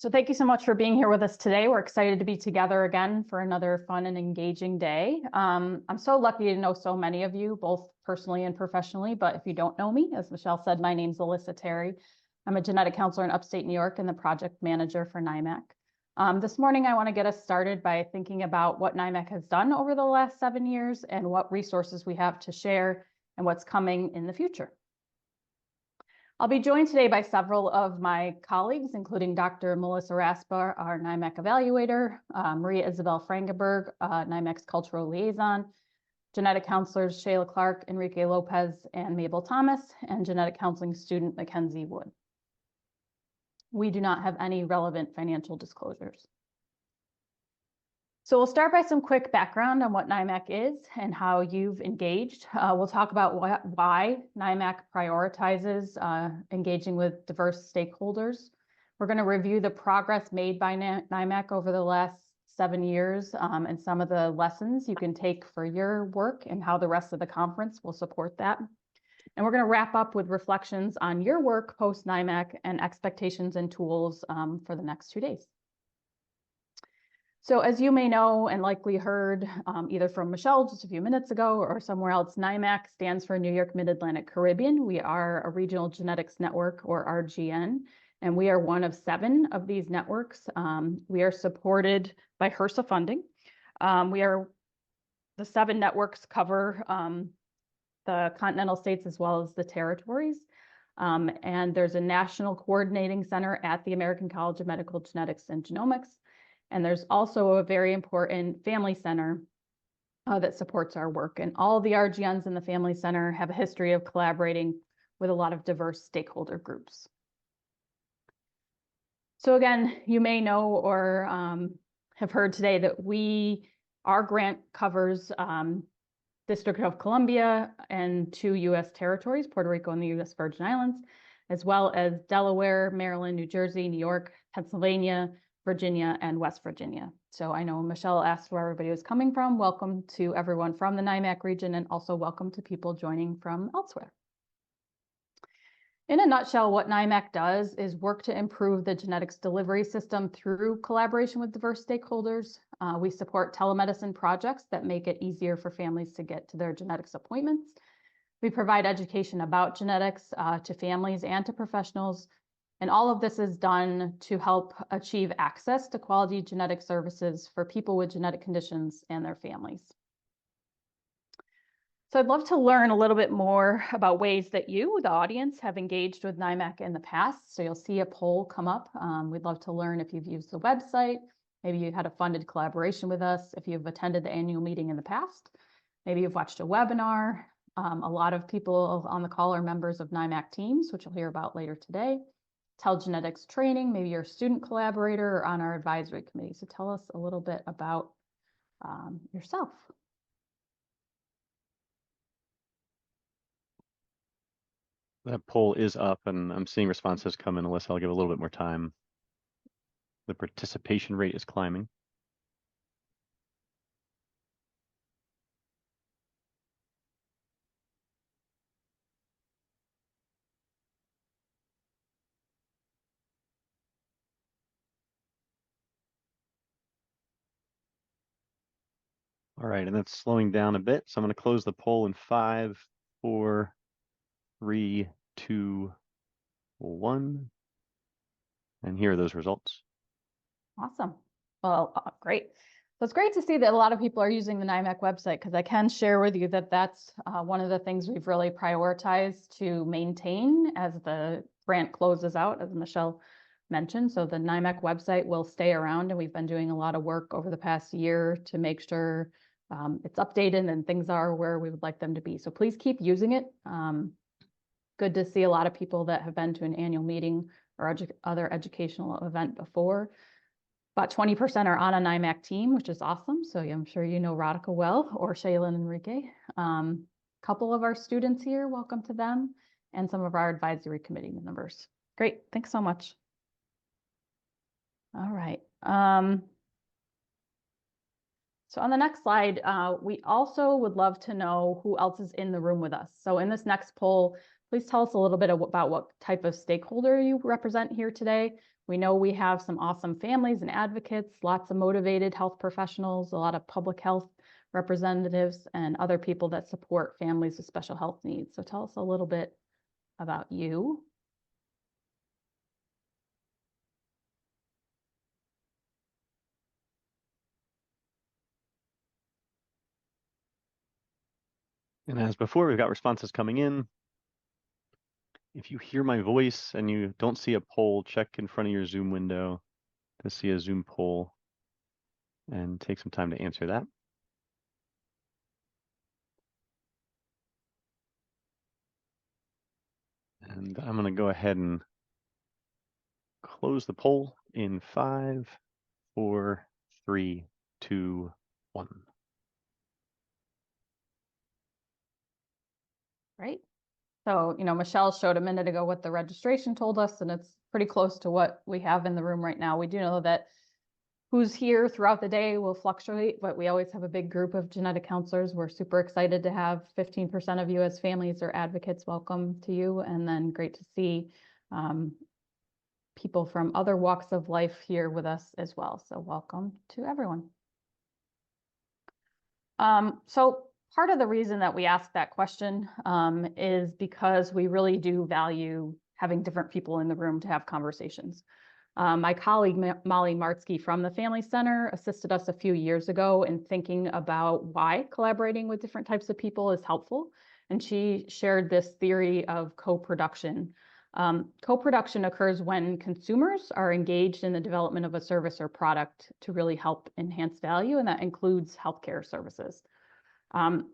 So thank you so much for being here with us today. We're excited to be together again for another fun and engaging day. I'm so lucky to know so many of you, both personally and professionally. But if you don't know me, as Michelle said, my name's Alissa Terry. I'm a genetic counselor in upstate New York and the project manager for NYMAC. This morning, I want to get us started by thinking about what NYMAC has done over the last 7 years and what resources we have to share and what's coming in the future. I'll be joined today by several of my colleagues, including Dr. Melissa Raspa, our NYMAC Evaluator, Maria Isabel Frangenberg, NYMAC's Cultural Liaison, genetic counselors Cheyla Clark, Enrique Lopez, and Mabel Thomas, and genetic counseling student McKenzie Wood. We do not have any relevant financial disclosures. So we'll start by some quick background on what NYMAC is and how you've engaged. We'll talk about why NYMAC prioritizes engaging with diverse stakeholders. We're going to review the progress made by NYMAC over the last 7 years and some of the lessons you can take for your work and how the rest of the conference will support that. And we're going to wrap up with reflections on your work post NYMAC and expectations and tools for the next 2 days. So as you may know and likely heard either from Michelle just a few minutes ago or somewhere else, NYMAC stands for New York Mid-Atlantic Caribbean. We are a regional genetics network, or RGN, and we are one of 7 of these networks. We are supported by HRSA funding. The 7 networks cover the continental states as well as the territories. And there's a national coordinating center at the American College of Medical Genetics and Genomics. And there's also a very important family center that supports our work. And all the RGNs in the family center have a history of collaborating with a lot of diverse stakeholder groups. So again, you may know or have heard today that our grant covers District of Columbia and 2 U.S. territories, Puerto Rico and the U.S. Virgin Islands, as well as Delaware, Maryland, New Jersey, New York, Pennsylvania, Virginia, and West Virginia. So I know Michelle asked where everybody was coming from. Welcome to everyone from the NYMAC region, and also welcome to people joining from elsewhere. In a nutshell, what NYMAC does is work to improve the genetics delivery system through collaboration with diverse stakeholders. We support telemedicine projects that make it easier for families to get to their genetics appointments. We provide education about genetics to families and to professionals. And all of this is done to help achieve access to quality genetic services for people with genetic conditions and their families. So I'd love to learn a little bit more about ways that you, the audience, have engaged with NYMAC in the past. So you'll see a poll come up. We'd love to learn if you've used the website, maybe you had a funded collaboration with us, if you've attended the annual meeting in the past, maybe you've watched a webinar. A lot of people on the call are members of NYMAC teams, which you'll hear about later today. Telegenetics training, maybe you're a student collaborator or on our advisory committee. So tell us a little bit about yourself. That poll is up and I'm seeing responses come in. Alyssa, I'll give a little bit more time. The participation rate is climbing. All right, and that's slowing down a bit. So I'm going to close the poll in 5, 4, 3, 2, 1. And here are those results. Awesome. Well, great. So it's great to see that a lot of people are using the NYMAC website, because I can share with you that that's one of the things we've really prioritized to maintain as the grant closes out, as Michelle mentioned. So the NYMAC website will stay around, and we've been doing a lot of work over the past year to make sure it's updated and things are where we would like them to be. So please keep using it. Good to see a lot of people that have been to an annual meeting or other educational event before. About 20% are on a NYMAC team, which is awesome. So I'm sure you know Radhika well, or Cheyla and Enrique. A couple of our students here, welcome to them, and some of our advisory committee members. Great, thanks so much. All right. So on the next slide, we also would love to know who else is in the room with us. So in this next poll, please tell us a little bit about what type of stakeholder you represent here today. We know we have some awesome families and advocates, lots of motivated health professionals, a lot of public health representatives, and other people that support families with special health needs. So tell us a little bit about you. And as before, we've got responses coming in. If you hear my voice and you don't see a poll, check in front of your Zoom window to see a Zoom poll and take some time to answer that. And I'm going to go ahead and close the poll in 5, 4, 3, 2, 1. Right. So, Michelle showed a minute ago what the registration told us, and it's pretty close to what we have in the room right now. We do know that who's here throughout the day will fluctuate, but we always have a big group of genetic counselors. We're super excited to have 15% of you as families or advocates. Welcome to you. And then great to see people from other walks of life here with us as well. So welcome to everyone. So part of the reason that we ask that question is because we really do value having different people in the room to have conversations. My colleague, Molly Martsky from the Family Center, assisted us a few years ago in thinking about why collaborating with different types of people is helpful. And she shared this theory of co-production. Co-production occurs when consumers are engaged in the development of a service or product to really help enhance value, and that includes healthcare services.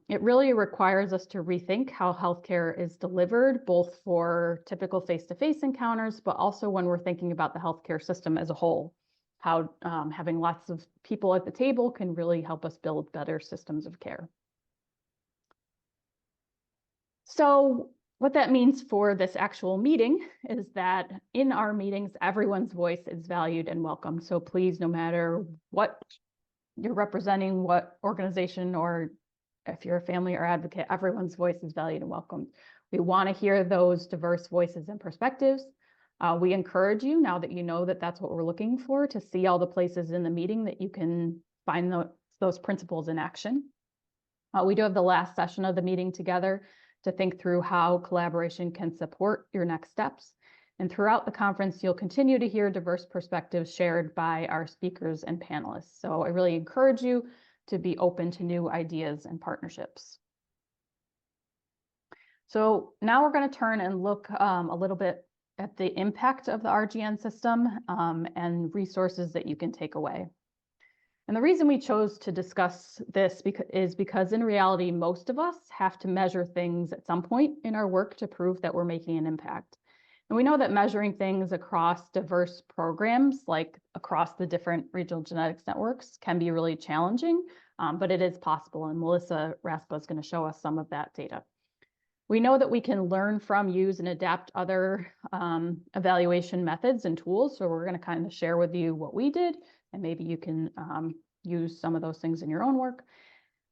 It really requires us to rethink how healthcare is delivered, both for typical face-to-face encounters, but also when we're thinking about the healthcare system as a whole, how having lots of people at the table can really help us build better systems of care. So what that means for this actual meeting is that in our meetings, everyone's voice is valued and welcome. So please, no matter what you're representing, what organization, or if you're a family or advocate, everyone's voice is valued and welcomed. We want to hear those diverse voices and perspectives. We encourage you, now that you know that that's what we're looking for, to see all the places in the meeting that you can find those principles in action. We do have the last session of the meeting together to think through how collaboration can support your next steps. And throughout the conference, you'll continue to hear diverse perspectives shared by our speakers and panelists. So I really encourage you to be open to new ideas and partnerships. So now we're going to turn and look a little bit at the impact of the RGN system and resources that you can take away. And the reason we chose to discuss this is because in reality, most of us have to measure things at some point in our work to prove that we're making an impact. And we know that measuring things across diverse programs, like across the different regional genetics networks, can be really challenging, but it is possible. And Melissa Raspa is going to show us some of that data. We know that we can learn from, use, and adapt other evaluation methods and tools. So we're going to kind of share with you what we did, and maybe you can use some of those things in your own work.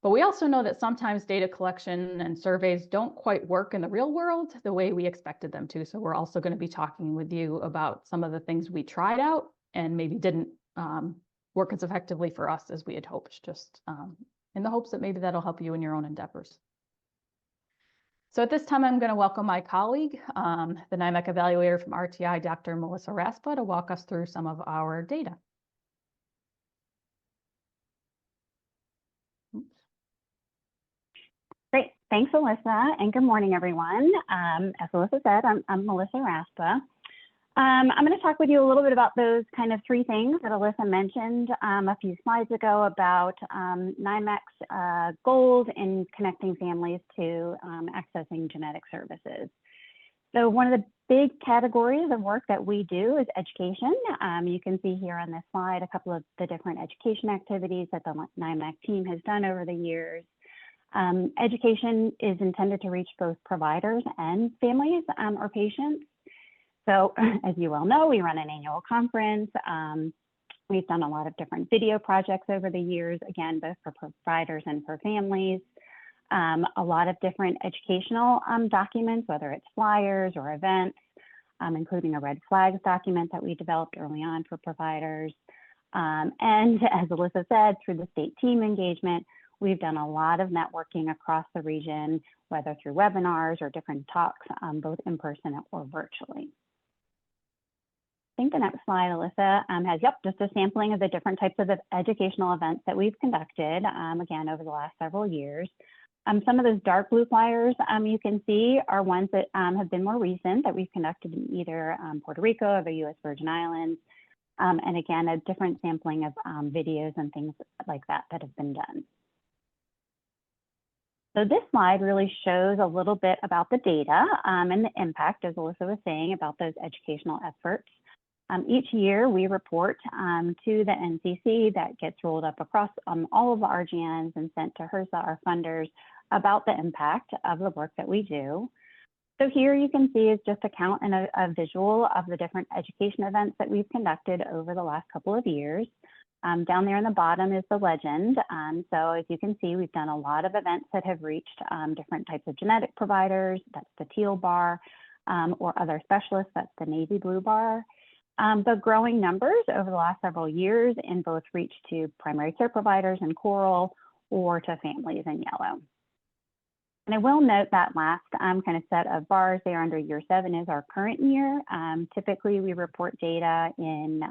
But we also know that sometimes data collection and surveys don't quite work in the real world the way we expected them to. So we're also going to be talking with you about some of the things we tried out and maybe didn't work as effectively for us as we had hoped, just in the hopes that maybe that'll help you in your own endeavors. So at this time, I'm going to welcome my colleague, the NYMAC evaluator from RTI, Dr. Melissa Raspa, to walk us through some of our data. Great. Thanks, Alissa, and good morning, everyone. As Alissa said, I'm Melissa Raspa. I'm going to talk with you a little bit about those kind of three things that Alissa mentioned a few slides ago about NYMAC's goals in connecting families to accessing genetic services. So one of the big categories of work that we do is education. You can see here on this slide a couple of the different education activities that the NYMAC team has done over the years. Education is intended to reach both providers and families or patients. So as you well know, we run an annual conference. We've done a lot of different video projects over the years, again, both for providers and for families. a lot of different educational documents, whether it's flyers or events, including a red flags document that we developed early on for providers. And as Alissa said, through the state team engagement, we've done a lot of networking across the region, whether through webinars or different talks, both in person or virtually. I think the next slide, Alissa, has, just a sampling of the different types of educational events that we've conducted, again, over the last several years. Some of those dark blue flyers you can see are ones that have been more recent that we've conducted in either Puerto Rico or the U.S. Virgin Islands. And again, a different sampling of videos and things like that that have been done. So this slide really shows a little bit about the data and the impact, as Alissa was saying, about those educational efforts. Each year we report to the NCC that gets rolled up across all of the RGNs and sent to HRSA, our funders, about the impact of the work that we do. So here you can see is just a count and a visual of the different education events that we've conducted over the last couple of years. Down there in the bottom is the legend. So as you can see, we've done a lot of events that have reached different types of genetic providers. That's the teal bar, or other specialists. That's the navy blue bar. The growing numbers over the last several years in both reach to primary care providers in coral or to families in yellow. And I will note that last kind of set of bars there under year 7 is our current year. Typically, we report data in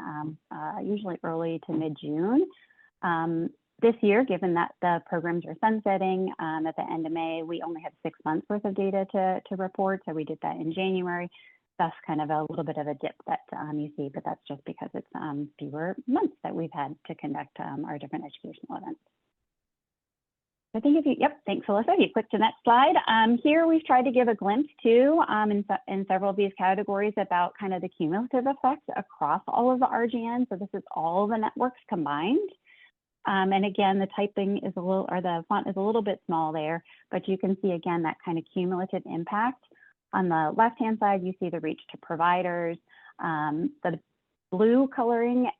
usually early to mid-June. This year, given that the programs are sunsetting at the end of May, we only have 6 months worth of data to report. So we did that in January. That's kind of a little bit of a dip that you see, but that's just because it's fewer months that we've had to conduct our different educational events. I think if you, thanks, Alissa. If you click to the next slide, here we've tried to give a glimpse too in several of these categories about kind of the cumulative effects across all of the RGNs. So this is all the networks combined. And again, the typing is a little, or the font is a little bit small there, but you can see again that kind of cumulative impact. On the left-hand side, you see the reach to providers. The blue coloring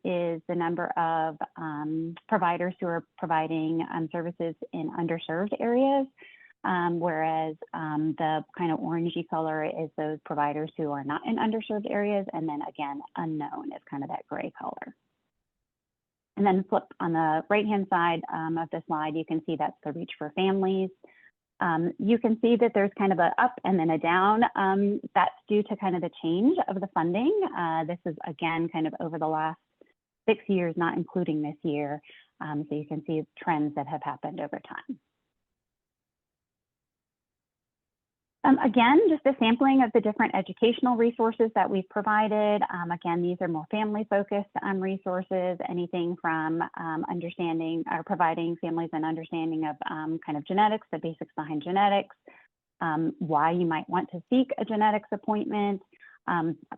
is the number of providers who are providing services in underserved areas, whereas the kind of orangey color is those providers who are not in underserved areas, and then again, unknown is kind of that gray color. And then flip on the right-hand side of the slide, you can see that's the reach for families. You can see that there's kind of an up and then a down. That's due to kind of the change of the funding. This is again kind of over the last 6 years, not including this year. So you can see trends that have happened over time. Again, just a sampling of the different educational resources that we've provided. Again, these are more family-focused resources, anything from understanding or providing families an understanding of kind of genetics, the basics behind genetics, why you might want to seek a genetics appointment,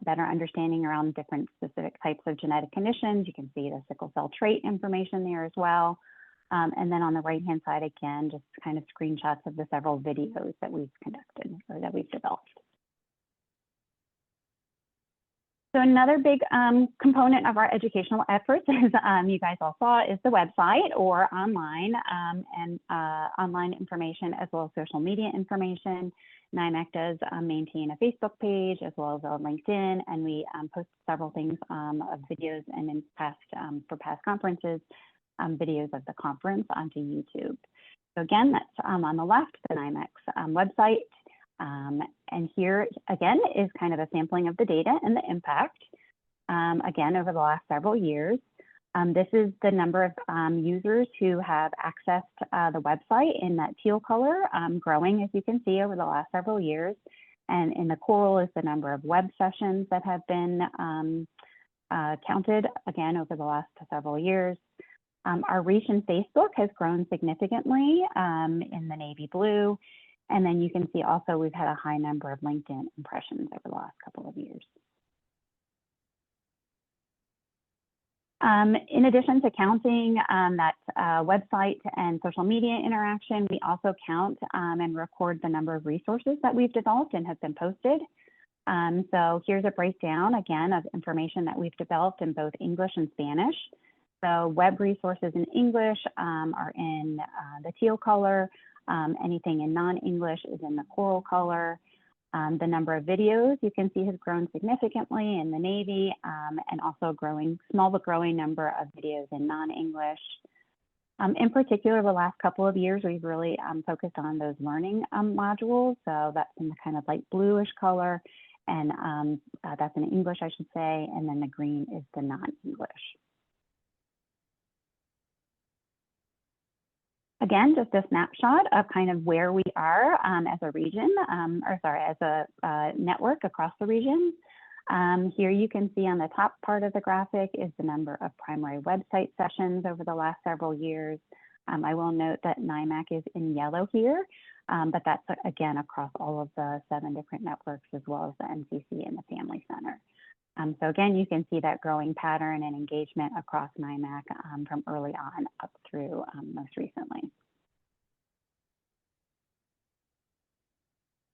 better understanding around different specific types of genetic conditions. You can see the sickle cell trait information there as well. And then on the right-hand side, again, just kind of screenshots of the several videos that we've conducted or that we've developed. So another big component of our educational efforts, as you guys all saw, is the website or online and online information as well as social media information. NYMAC does maintain a Facebook page as well as a LinkedIn, and we post several things of videos and in past for past conferences. Videos of the conference onto YouTube. So again, that's on the left, the NYMAC website. And here again is kind of a sampling of the data and the impact. Again, over the last several years, this is the number of users who have accessed the website in that teal color, growing as you can see over the last several years. And in the coral is the number of web sessions that have been counted again over the last several years. Our reach in Facebook has grown significantly in the navy blue. And then you can see also we've had a high number of LinkedIn impressions over the last couple of years. In addition to counting that website and social media interaction, we also count and record the number of resources that we've developed and have been posted. So here's a breakdown again of information that we've developed in both English and Spanish. So web resources in English are in the teal color. Anything in non-English is in the coral color. The number of videos you can see has grown significantly in the navy, and also a small but growing number of videos in non-English. In particular, the last couple of years, we've really focused on those learning modules. So that's in the kind of light bluish color, and that's in English, I should say, and then the green is the non-English. Again, just a snapshot of kind of where we are as a region, as a network across the region. Here you can see on the top part of the graphic is the number of primary website sessions over the last several years. I will note that NYMAC is in yellow here, but that's again across all of the 7 different networks, as well as the NCC and the Family Center. So again, you can see that growing pattern and engagement across NYMAC from early on up through most recently.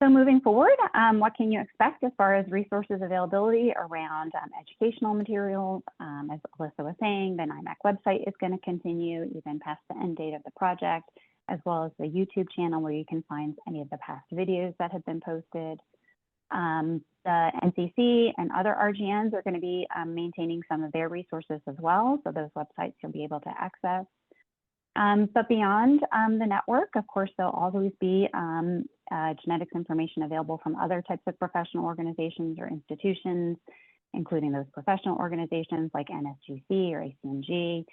So moving forward, what can you expect as far as resources availability around educational materials? As Alissa was saying, the NYMAC website is going to continue even past the end date of the project, as well as the YouTube channel where you can find any of the past videos that have been posted. The NCC and other RGNs are going to be maintaining some of their resources as well, so those websites you'll be able to access. But beyond the network, of course, there'll always be genetics information available from other types of professional organizations or institutions, including those professional organizations like NSGC or ACMG.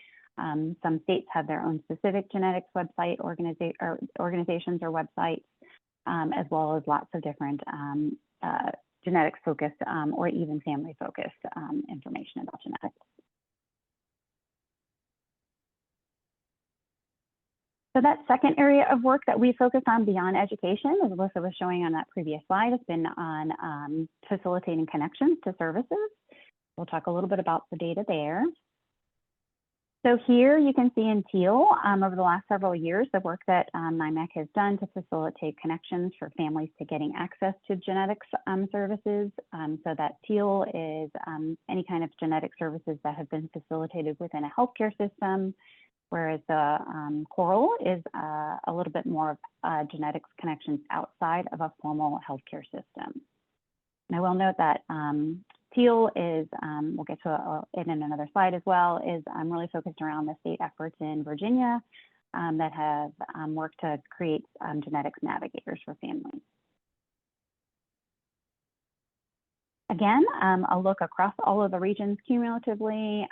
Some states have their own specific genetics website organizations or websites, as well as lots of different genetics focused or even family focused information about genetics. So that second area of work that we focus on beyond education, as Alissa was showing on that previous slide, has been on facilitating connections to services. We'll talk a little bit about the data there. So here you can see in teal over the last several years, the work that NYMAC has done to facilitate connections for families to getting access to genetics services. So that teal is any kind of genetic services that have been facilitated within a healthcare system, whereas the coral is a little bit more of genetics connections outside of a formal healthcare system. And I will note that teal is, we'll get to it in another slide as well, is really focused around the state efforts in Virginia that have worked to create genetics navigators for families. Again, a look across all of the regions cumulatively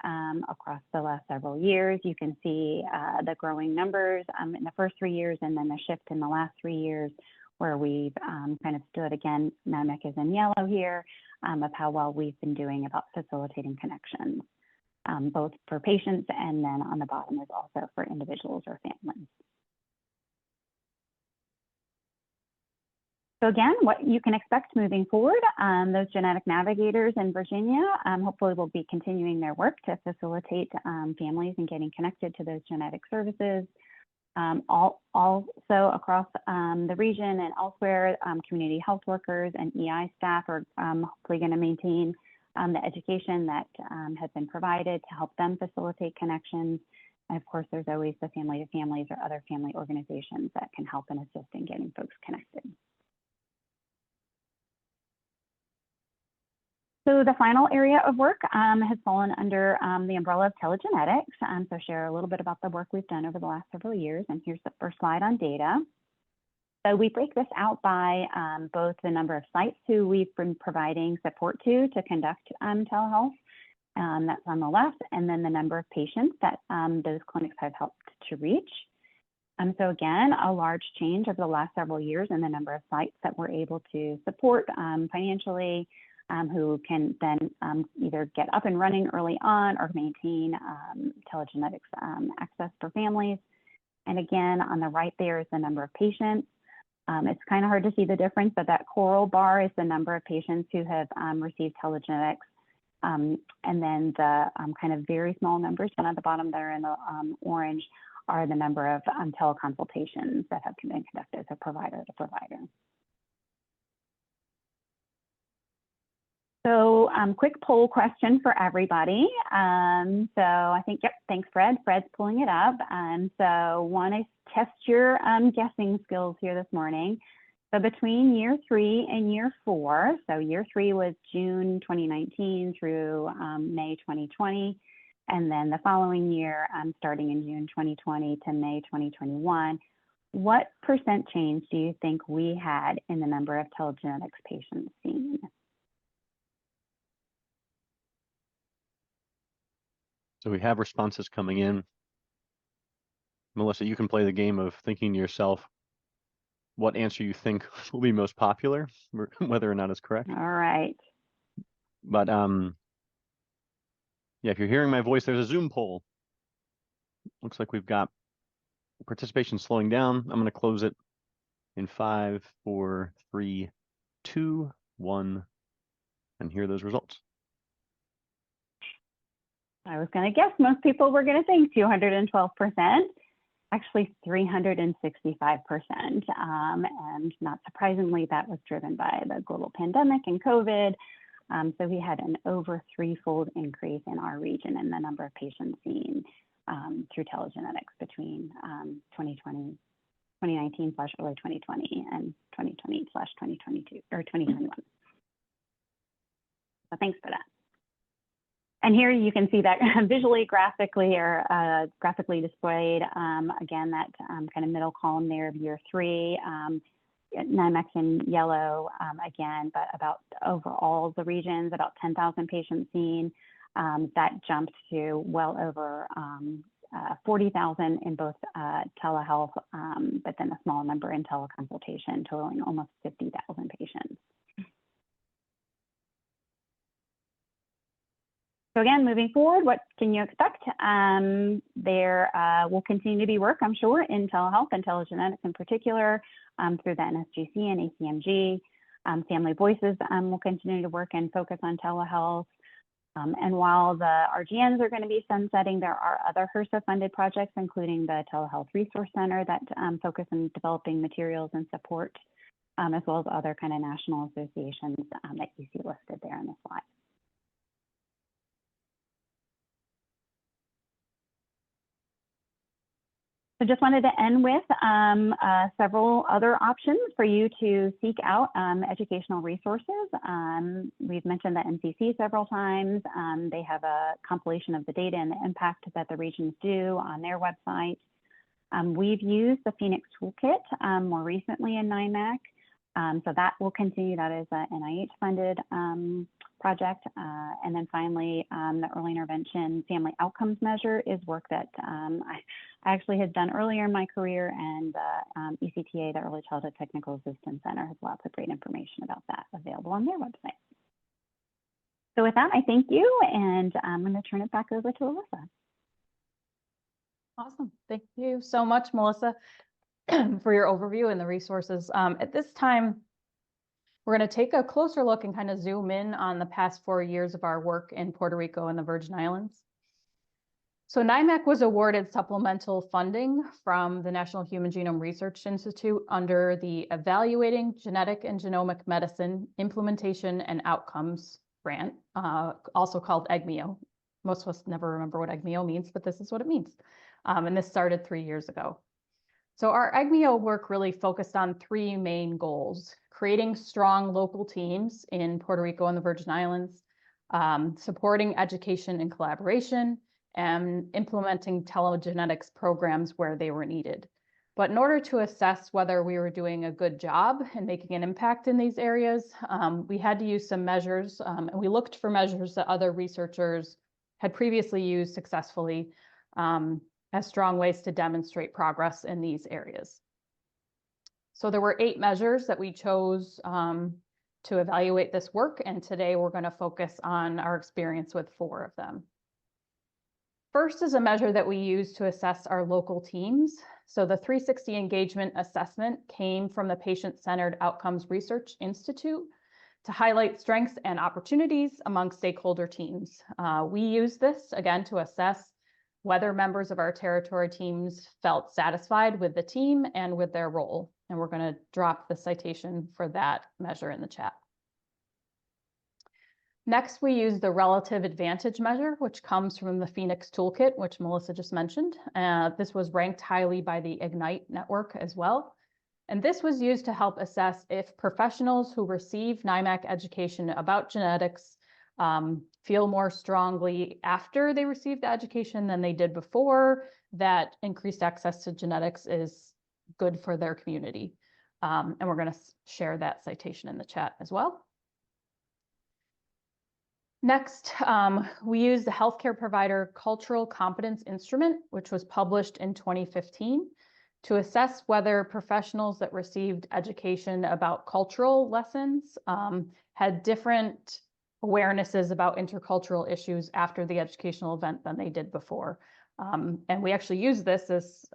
across the last several years. You can see the growing numbers in the first 3 years and then the shift in the last 3 years where we've kind of stood again, NYMAC is in yellow here, of how well we've been doing about facilitating connections, both for patients and then on the bottom is also for individuals or families. So again, what you can expect moving forward, those genetic navigators in Virginia hopefully will be continuing their work to facilitate families and getting connected to those genetic services. Also across the region and elsewhere, community health workers and EI staff are hopefully going to maintain the education that has been provided to help them facilitate connections. And of course, there's always the family to families or other family organizations that can help and assist in getting folks connected. So the final area of work has fallen under the umbrella of telegenetics. So share a little bit about the work we've done over the last several years. And here's the first slide on data. So we break this out by both the number of sites who we've been providing support to conduct telehealth. That's on the left, and then the number of patients that those clinics have helped to reach. So again, a large change over the last several years in the number of sites that we're able to support financially, who can then either get up and running early on or maintain telegenetics access for families. And again, on the right there is the number of patients. It's kind of hard to see the difference, but that coral bar is the number of patients who have received telegenetics. And then the kind of very small numbers down at the bottom there in the orange are the number of teleconsultations that have been conducted, so provider to provider. So quick poll question for everybody. So I think, yep, thanks, Fred. Fred's pulling it up. So want to test your guessing skills here this morning. So between year 3 and year 4, so year 3 was June 2019 through May 2020. And then the following year, starting in June 2020 to May 2021, what % change do you think we had in the number of telegenetics patients seen? So we have responses coming in. Melissa, you can play the game of thinking to yourself what answer you think will be most popular, whether or not it's correct. All right. But yeah, if you're hearing my voice, there's a Zoom poll. Looks like we've got participation slowing down. I'm going to close it in 5, 4, 3, 2, 1, and here are those results. I was going to guess most people were going to think 212%, actually 365%. And not surprisingly, that was driven by the global pandemic and COVID. So we had an over 3-fold increase in our region in the number of patients seen through telegenetics between 2019/early 2020 and 2020/2022 or 2021. So thanks for that. And here you can see that visually, graphically, or graphically displayed. Again, that kind of middle column there of year 3, NYMAC in yellow again, but about overall the regions, about 10,000 patients seen. That jumped to well over 40,000 in both telehealth, but then a small number in teleconsultation, totaling almost 50,000 patients. So again, moving forward, what can you expect? There will continue to be work, I'm sure, in telehealth and telegenetics in particular through the NSGC and ACMG. Family Voices will continue to work and focus on telehealth. And while the RGNs are going to be sunsetting, there are other HRSA-funded projects, including the Telehealth Resource Center that focus on developing materials and support, as well as other kind of national associations that you see listed there on the slide. I just wanted to end with several other options for you to seek out educational resources. We've mentioned the NCC several times. They have a compilation of the data and the impact that the regions do on their website. We've used the Phoenix Toolkit more recently in NYMAC. So that will continue. That is an NIH-funded project. And then finally, the Early Intervention Family Outcomes Measure is work that I actually had done earlier in my career, and the ECTA, the Early Childhood Technical Assistance Center, has lots of great information about that available on their website. So with that, I thank you, and I'm going to turn it back over to Alissa. Awesome. Thank you so much, Melissa, for your overview and the resources. At this time, we're going to take a closer look and kind of zoom in on the past 4 years of our work in Puerto Rico and the Virgin Islands. So NYMAC was awarded supplemental funding from the National Human Genome Research Institute under the Evaluating Genetic and Genomic Medicine Implementation and Outcomes grant, also called EGMEO. Most of us never remember what EGMEO means, but this is what it means. And this started 3 years ago. So our EGMEO work really focused on 3 main goals: creating strong local teams in Puerto Rico and the Virgin Islands, supporting education and collaboration, and implementing telegenetics programs where they were needed. But in order to assess whether we were doing a good job and making an impact in these areas, we had to use some measures, and we looked for measures that other researchers had previously used successfully as strong ways to demonstrate progress in these areas. So there were 8 measures that we chose to evaluate this work, and today we're going to focus on our experience with 4 of them. First is a measure that we use to assess our local teams. So the 360 engagement assessment came from the Patient-Centered Outcomes Research Institute to highlight strengths and opportunities among stakeholder teams. We use this, again, to assess whether members of our territory teams felt satisfied with the team and with their role. And we're going to drop the citation for that measure in the chat. Next, we use the relative advantage measure, which comes from the Phoenix Toolkit, which Melissa just mentioned. This was ranked highly by the Ignite network as well. And this was used to help assess if professionals who receive NYMAC education about genetics feel more strongly after they receive the education than they did before, that increased access to genetics is good for their community. And we're going to share that citation in the chat as well. Next, we use the Healthcare Provider Cultural Competence Instrument, which was published in 2015, to assess whether professionals that received education about cultural lessons had different awarenesses about intercultural issues after the educational event than they did before. And we actually used this as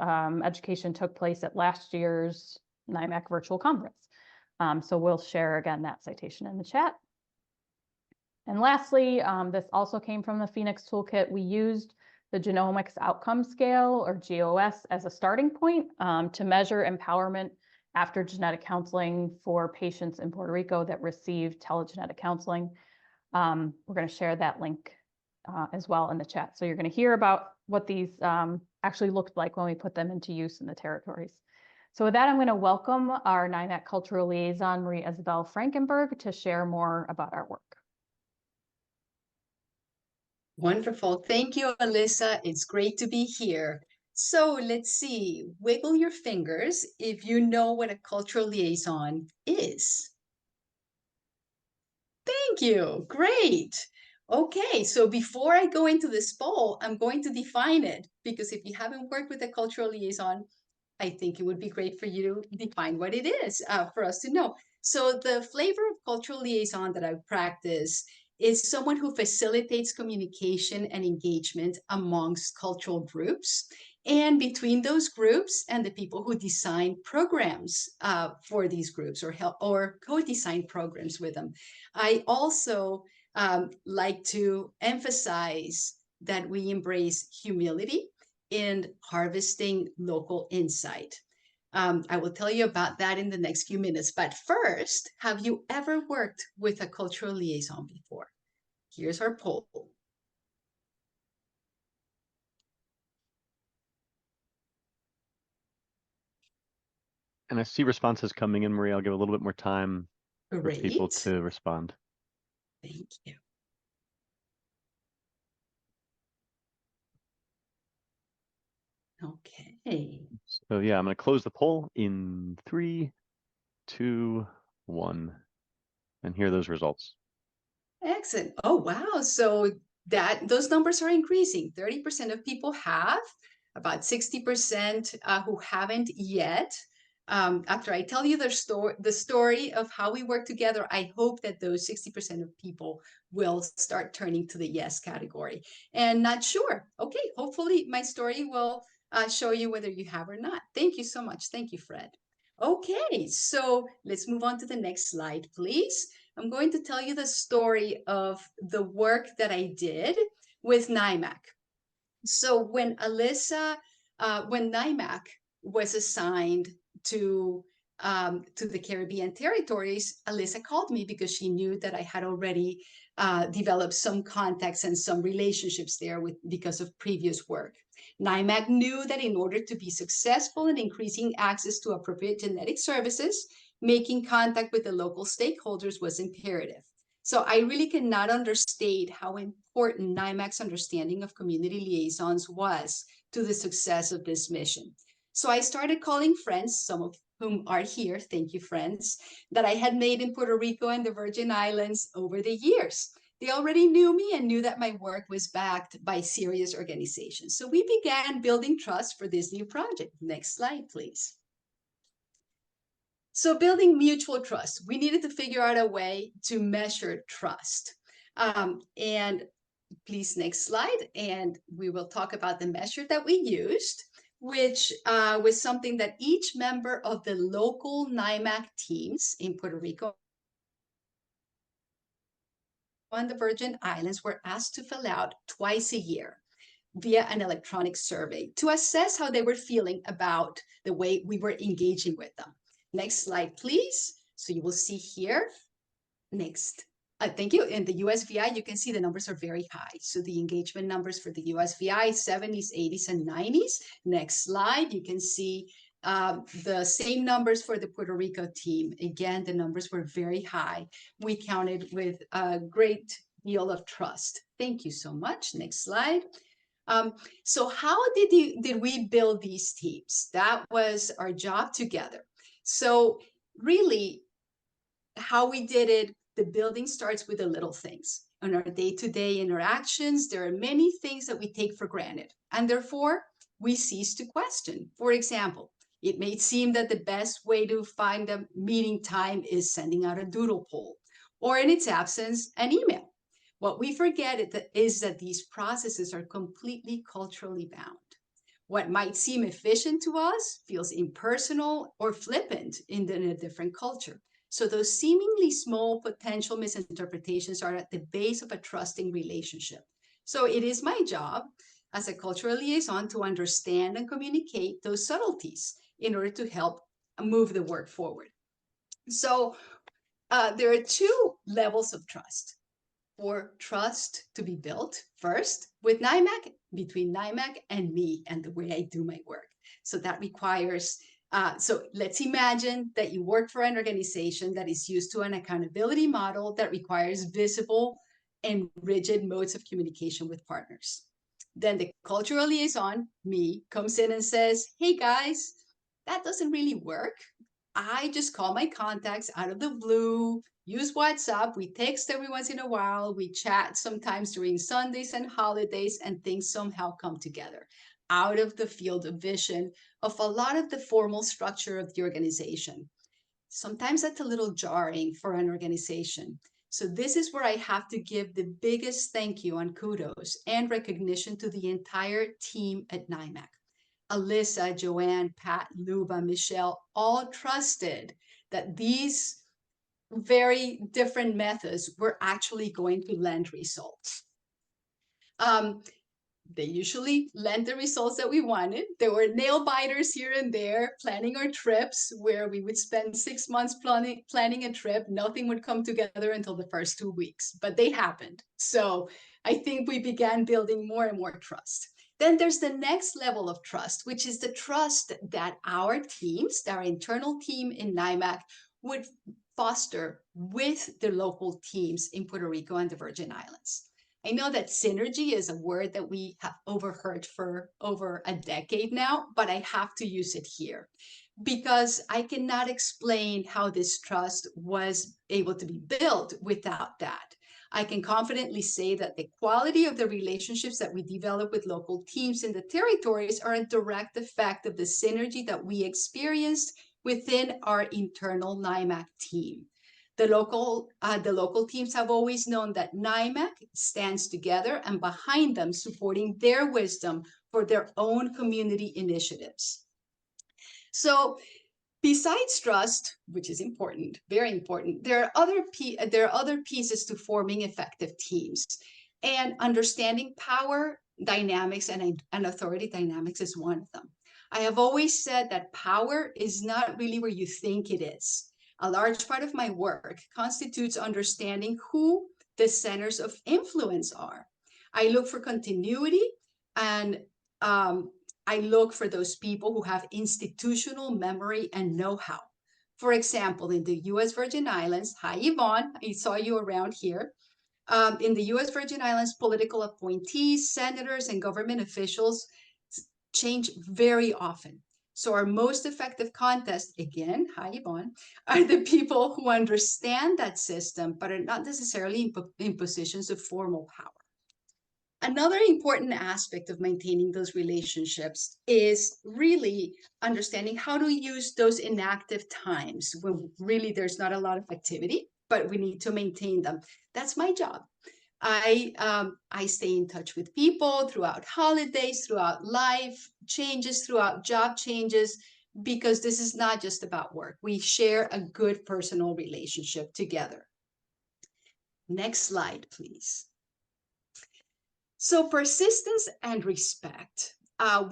education took place at last year's NYMAC virtual conference. So we'll share again that citation in the chat. And lastly, this also came from the Phoenix Toolkit. We used the Genomics Outcome Scale, or GOS, as a starting point to measure empowerment after genetic counseling for patients in Puerto Rico that received telegenetic counseling. We're going to share that link as well in the chat. So you're going to hear about what these actually looked like when we put them into use in the territories. So with that, I'm going to welcome our NYMAC Cultural Liaison, Isabel Frangenberg, to share more about our work. Wonderful. Thank you, Alissa. It's great to be here. So let's see, wiggle your fingers if you know what a cultural liaison is. Thank you. Great. Okay, so before I go into this poll, I'm going to define it, because if you haven't worked with a cultural liaison, I think it would be great for you to define what it is for us to know. So the flavor of cultural liaison that I practice is someone who facilitates communication and engagement amongst cultural groups and between those groups and the people who design programs for these groups or help or co-design programs with them. I also like to emphasize that we embrace humility in harvesting local insight. I will tell you about that in the next few minutes. But first, have you ever worked with a cultural liaison before? Here's our poll. And I see responses coming in, Maria. I'll give a little bit more time for people Great. to respond. Thank you. Okay. So yeah, I'm going to close the poll in 3, 2, 1, and here are those results. Excellent. Oh, wow. So those numbers are increasing. 30% of people have, about 60% who haven't yet. After I tell you the story of how we work together, I hope that those 60% of people will start turning to the yes category. And not sure. Okay, hopefully my story will show you whether you have or not. Thank you so much. Thank you, Fred. Okay, so let's move on to the next slide, please. I'm going to tell you the story of the work that I did with NYMAC. So when NYMAC was assigned to the Caribbean territories, Alissa called me because she knew that I had already developed some contacts and some relationships there because of previous work. NYMAC knew that in order to be successful in increasing access to appropriate genetic services, making contact with the local stakeholders was imperative. So I really cannot understate how important NYMAC's understanding of community liaisons was to the success of this mission. So I started calling friends, some of whom are here, thank you, friends, that I had made in Puerto Rico and the Virgin Islands over the years. They already knew me and knew that my work was backed by serious organizations. So we began building trust for this new project. Next slide, please. So building mutual trust, we needed to figure out a way to measure trust. And please, next slide. And we will talk about the measure that we used, which was something that each member of the local NYMAC teams in Puerto Rico and the Virgin Islands were asked to fill out twice a year via an electronic survey to assess how they were feeling about the way we were engaging with them. Next slide, please. So you will see here. Next. Thank you. In the USVI, you can see the numbers are very high. So the engagement numbers for the USVI, 70s, 80s, and 90s. Next slide, you can see the same numbers for the Puerto Rico team. Again, the numbers were very high. We counted with a great deal of trust. Thank you so much. Next slide. So how did we build these teams? That was our job together. So really, how we did it, the building starts with the little things. On our day-to-day interactions, there are many things that we take for granted, and therefore we cease to question. For example, it may seem that the best way to find a meeting time is sending out a doodle poll, or in its absence, an email. What we forget is that these processes are completely culturally bound. What might seem efficient to us feels impersonal or flippant in a different culture. So those seemingly small potential misinterpretations are at the base of a trusting relationship. So it is my job as a cultural liaison to understand and communicate those subtleties in order to help move the work forward. So there are two levels of trust. For trust to be built, first with NYMAC, between NYMAC and me and the way I do my work. So that requires so let's imagine that you work for an organization that is used to an accountability model that requires visible and rigid modes of communication with partners. Then the cultural liaison, me, comes in and says, hey guys, that doesn't really work. I just call my contacts out of the blue, use WhatsApp, we text every once in a while, we chat sometimes during Sundays and holidays, and things somehow come together out of the field of vision of a lot of the formal structure of the organization. Sometimes that's a little jarring for an organization. So this is where I have to give the biggest thank you and kudos and recognition to the entire team at NYMAC. Alissa, Joanne, Pat, Luba, Michelle, all trusted that these very different methods were actually going to lend results. They usually lent the results that we wanted. There were nail biters here and there, planning our trips where we would spend 6 months planning a trip. Nothing would come together until the first 2 weeks, but they happened. So I think we began building more and more trust. Then there's the next level of trust, which is the trust that our teams, our internal team in NYMAC, would foster with the local teams in Puerto Rico and the Virgin Islands. I know that synergy is a word that we have overheard for over a decade now, but I have to use it here because I cannot explain how this trust was able to be built without that. I can confidently say that the quality of the relationships that we develop with local teams in the territories are a direct effect of the synergy that we experienced within our internal NYMAC team. The local teams have always known that NYMAC stands together and behind them, supporting their wisdom for their own community initiatives. So besides trust, which is important, very important, there are other pieces to forming effective teams. And understanding power dynamics and authority dynamics is one of them. I have always said that power is not really where you think it is. A large part of my work constitutes understanding who the centers of influence are. I look for continuity and I look for those people who have institutional memory and know-how. For example, in the U.S. Virgin Islands, hi Yvonne, I saw you around here. In the U.S. Virgin Islands, political appointees, senators, and government officials change very often. So our most effective contest, again, hi Yvonne, are the people who understand that system, but are not necessarily in positions of formal power. Another important aspect of maintaining those relationships is really understanding how to use those inactive times when really there's not a lot of activity, but we need to maintain them. That's my job. I stay in touch with people throughout holidays, throughout life changes, throughout job changes, because this is not just about work. We share a good personal relationship together. Next slide, please. So persistence and respect.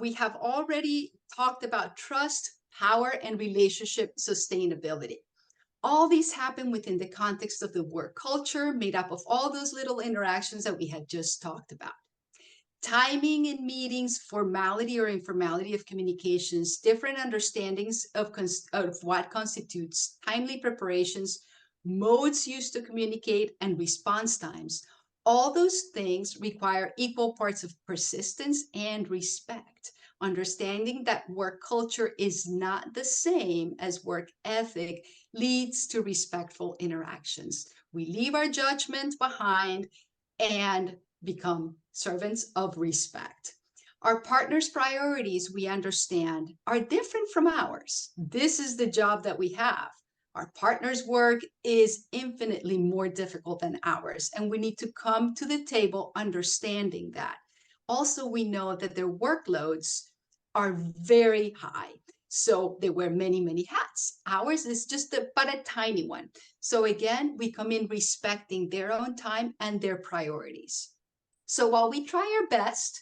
We have already talked about trust, power, and relationship sustainability. All these happen within the context of the work culture made up of all those little interactions that we had just talked about. Timing in meetings, formality or informality of communications, different understandings of what constitutes timely preparations, modes used to communicate, and response times. All those things require equal parts of persistence and respect. Understanding that work culture is not the same as work ethic leads to respectful interactions. We leave our judgment behind and become servants of respect. Our partner's priorities, we understand, are different from ours. This is the job that we have. Our partner's work is infinitely more difficult than ours, and we need to come to the table understanding that. Also, we know that their workloads are very high. So they wear many, many hats. Ours is just but a tiny one. So again, we come in respecting their own time and their priorities. So while we try our best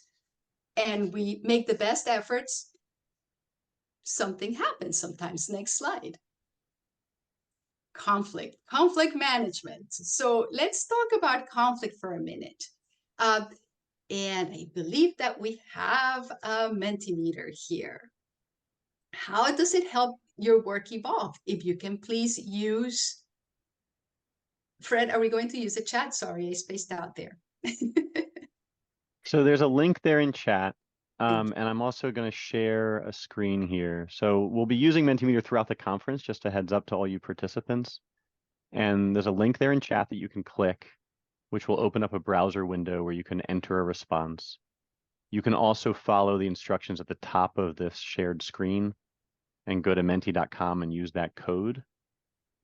and we make the best efforts, something happens sometimes. Next slide. Conflict management. So let's talk about conflict for a minute. And I believe that we have a Mentimeter here. How does it help your work evolve? If you can please use, Fred, are we going to use a chat? Sorry, I spaced out there. So there's a link there in chat. And I'm also going to share a screen here. So we'll be using Mentimeter throughout the conference, just a heads up to all you participants. And there's a link there in chat that you can click, which will open up a browser window where you can enter a response. You can also follow the instructions at the top of this shared screen and go to menti.com and use that code.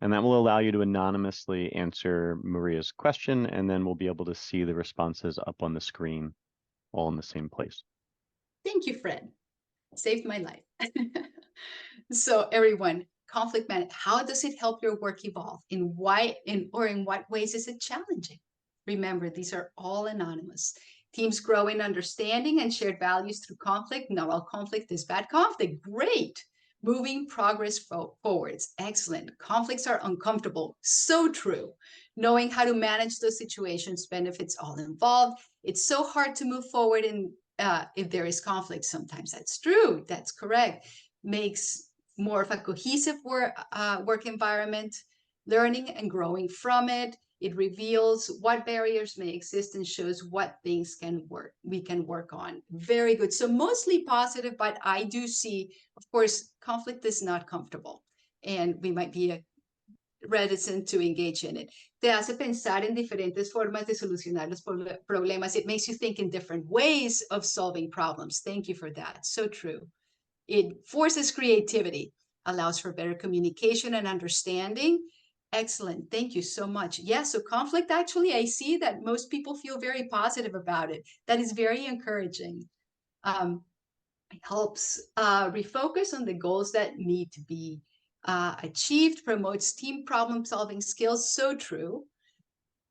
And that will allow you to anonymously answer Maria's question, and then we'll be able to see the responses up on the screen all in the same place. Thank you, Fred. Saved my life. So everyone, conflict management, how does it help your work evolve? In what ways is it challenging? Remember, these are all anonymous. Teams grow in understanding and shared values through conflict. Not all conflict is bad conflict. Great. Moving progress forwards. Excellent. Conflicts are uncomfortable. So true. Knowing how to manage those situations benefits all involved. It's so hard to move forward if there is conflict sometimes. That's true. That's correct. Makes more of a cohesive work environment, learning and growing from it. It reveals what barriers may exist and shows what things we can work on. Very good. So mostly positive, but I do see, of course, conflict is not comfortable, and we might be reticent to engage in it. Te hace pensar en diferentes formas de solucionar los problemas. It makes you think in different ways of solving problems. Thank you for that. So true. It forces creativity, allows for better communication and understanding. Excellent. Thank you so much. Yeah, so conflict, actually, I see that most people feel very positive about it. That is very encouraging. It helps refocus on the goals that need to be achieved, promotes team problem-solving skills. So true.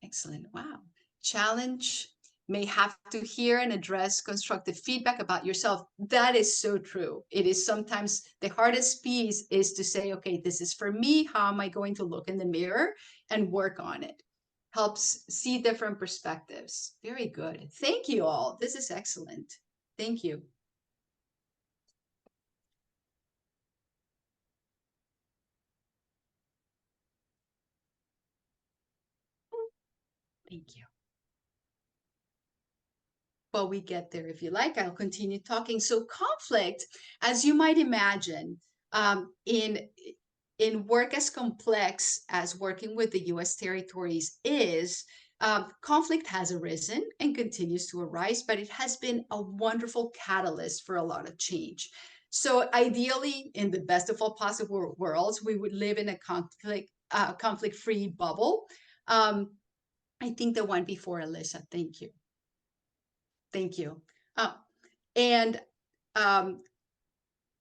Excellent. Wow. Challenge may have to hear and address constructive feedback about yourself. That is so true. It is sometimes the hardest piece is to say, okay, this is for me. How am I going to look in the mirror and work on it? Helps see different perspectives. Very good. Thank you all. This is excellent. Thank you. Thank you. Well, we get there. If you like, I'll continue talking. So conflict, as you might imagine, in work as complex as working with the U.S. territories is, conflict has arisen and continues to arise, but it has been a wonderful catalyst for a lot of change. So ideally, in the best of all possible worlds, we would live in a conflict-free bubble. I think the one before Alissa, thank you. Thank you.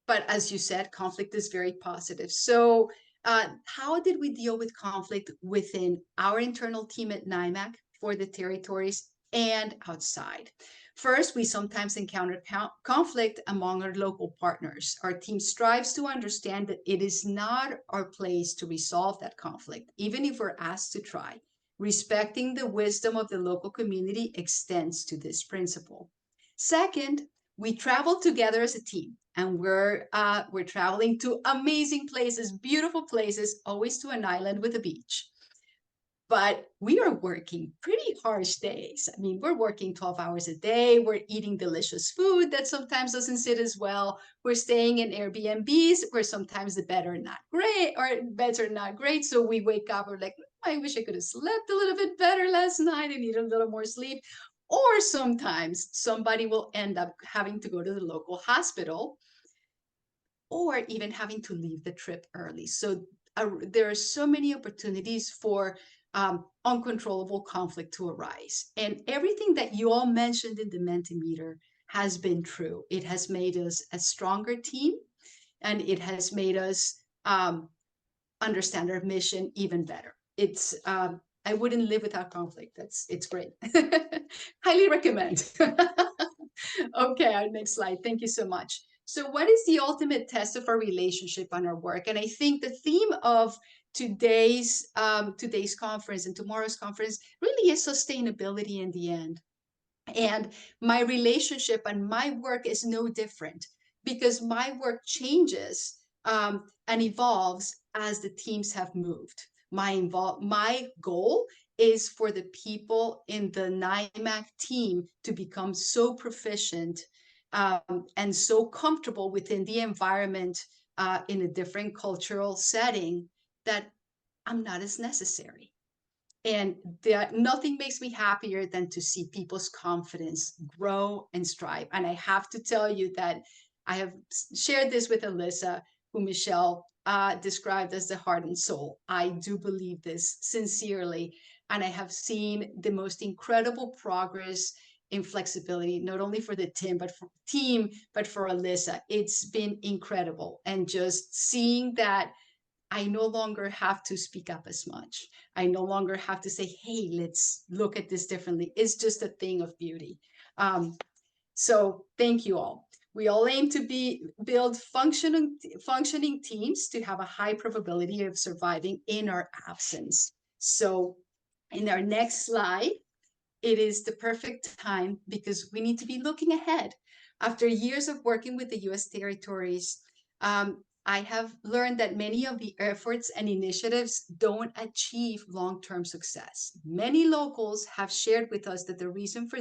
But as you said, conflict is very positive. So how did we deal with conflict within our internal team at NYMAC for the territories and outside? First, we sometimes encounter conflict among our local partners. Our team strives to understand that it is not our place to resolve that conflict, even if we're asked to try. Respecting the wisdom of the local community extends to this principle. Second, we travel together as a team, and we're traveling to amazing places, beautiful places, always to an island with a beach. But we are working pretty harsh days. I mean, we're working 12 hours a day. We're eating delicious food that sometimes doesn't sit as well. We're staying in Airbnbs where sometimes the beds are not great. So we wake up, we're like, I wish I could have slept a little bit better last night. I need a little more sleep. Or sometimes somebody will end up having to go to the local hospital or even having to leave the trip early. So there are so many opportunities for uncontrollable conflict to arise. And everything that you all mentioned in the Mentimeter has been true. It has made us a stronger team, and it has made us understand our mission even better. It's I wouldn't live without conflict. It's great. Highly recommend. Okay, our next slide. Thank you so much. So what is the ultimate test of our relationship and our work? And I think the theme of today's conference and tomorrow's conference really is sustainability in the end. And my relationship and my work is no different, because my work changes and evolves as the teams have moved. My goal is for the people in the NYMAC team to become so proficient and so comfortable within the environment in a different cultural setting that I'm not as necessary. And nothing makes me happier than to see people's confidence grow and strive. And I have to tell you that I have shared this with Alissa, who Michelle described as the heart and soul. I do believe this sincerely. And I have seen the most incredible progress in flexibility, not only for the team, but for Alissa. It's been incredible. And just seeing that I no longer have to speak up as much. I no longer have to say, hey, let's look at this differently. It's just a thing of beauty. So thank you all. We all aim to build functioning teams to have a high probability of surviving in our absence. So in our next slide, it is the perfect time because we need to be looking ahead. After years of working with the U.S. territories, I have learned that many of the efforts and initiatives don't achieve long-term success. Many locals have shared with us that the reason for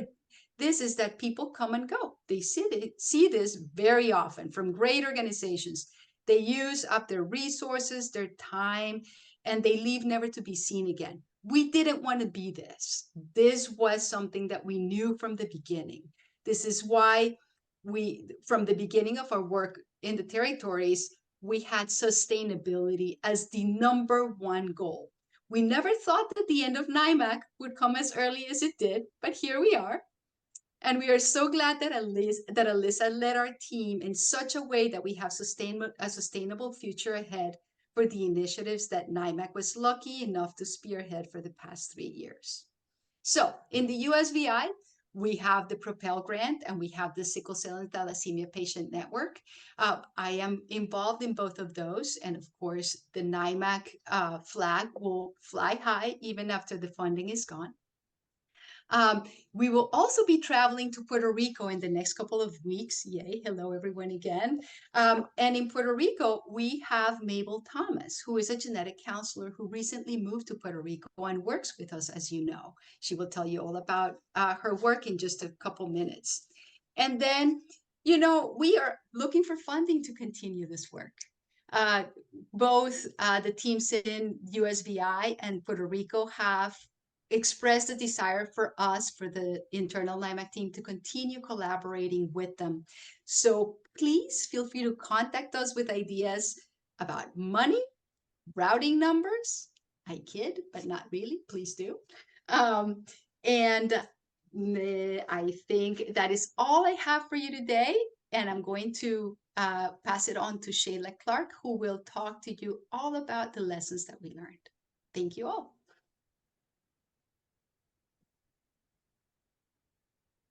this is that people come and go. They see this very often from great organizations. They use up their resources, their time, and they leave never to be seen again. We didn't want to be this. This was something that we knew from the beginning. This is why from the beginning of our work in the territories, we had sustainability as the #1 goal. We never thought that the end of NYMAC would come as early as it did, but here we are. And we are so glad that Alissa led our team in such a way that we have a sustainable future ahead for the initiatives that NYMAC was lucky enough to spearhead for the past 3 years. So in the USVI, we have the Propel Grant and we have the Sickle Cell and Thalassemia Patient Network. I am involved in both of those. And of course, the NYMAC flag will fly high even after the funding is gone. We will also be traveling to Puerto Rico in the next couple of weeks. Yay, hello everyone again. And in Puerto Rico, we have Mabel Thomas, who is a genetic counselor who recently moved to Puerto Rico and works with us, as you know. She will tell you all about her work in just a couple minutes. And then, you know, we are looking for funding to continue this work. Both the teams in USVI and Puerto Rico have expressed a desire for us, for the internal NYMAC team, to continue collaborating with them. So please feel free to contact us with ideas about money, routing numbers. I kid, but not really. Please do. And I think that is all I have for you today. And I'm going to pass it on to Cheyla Clark, who will talk to you all about the lessons that we learned. Thank you all.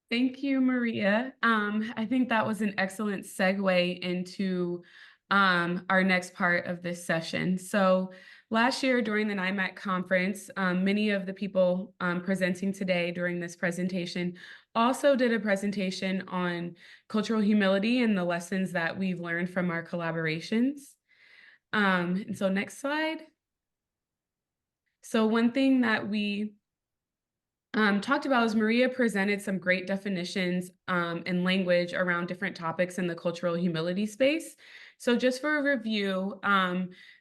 Thank you, Maria. I think that was an excellent segue into our next part of this session. So last year during the NYMAC conference, many of the people presenting today during this presentation also did a presentation on cultural humility and the lessons that we've learned from our collaborations. And so next slide. So one thing that we talked about is Maria presented some great definitions and language around different topics in the cultural humility space. So just for a review,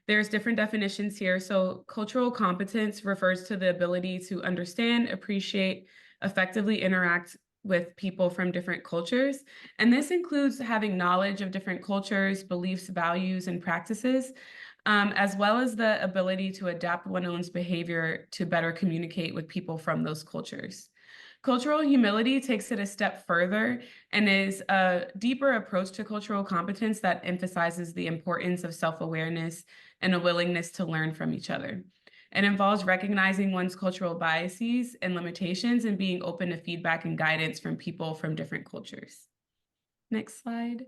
there's different definitions here. So cultural competence refers to the ability to understand, appreciate, effectively interact with people from different cultures. And this includes having knowledge of different cultures, beliefs, values, and practices, as well as the ability to adapt one's behavior to better communicate with people from those cultures. Cultural humility takes it a step further and is a deeper approach to cultural competence that emphasizes the importance of self-awareness and a willingness to learn from each other. It involves recognizing one's cultural biases and limitations and being open to feedback and guidance from people from different cultures. Next slide.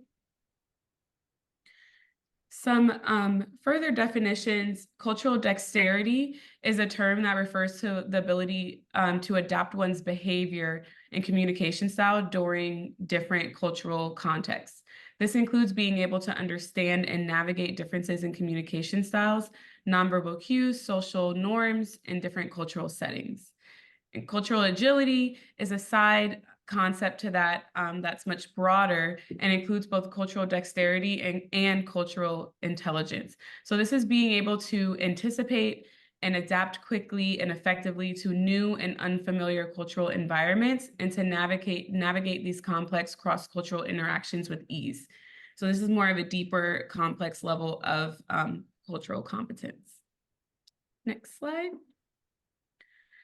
Some further definitions. Cultural dexterity is a term that refers to the ability to adapt one's behavior and communication style during different cultural contexts. This includes being able to understand and navigate differences in communication styles, nonverbal cues, social norms in different cultural settings. And cultural agility is a side concept to that that's much broader and includes both cultural dexterity and cultural intelligence. So this is being able to anticipate and adapt quickly and effectively to new and unfamiliar cultural environments and to navigate these complex cross-cultural interactions with ease. So this is more of a deeper, complex level of cultural competence. Next slide.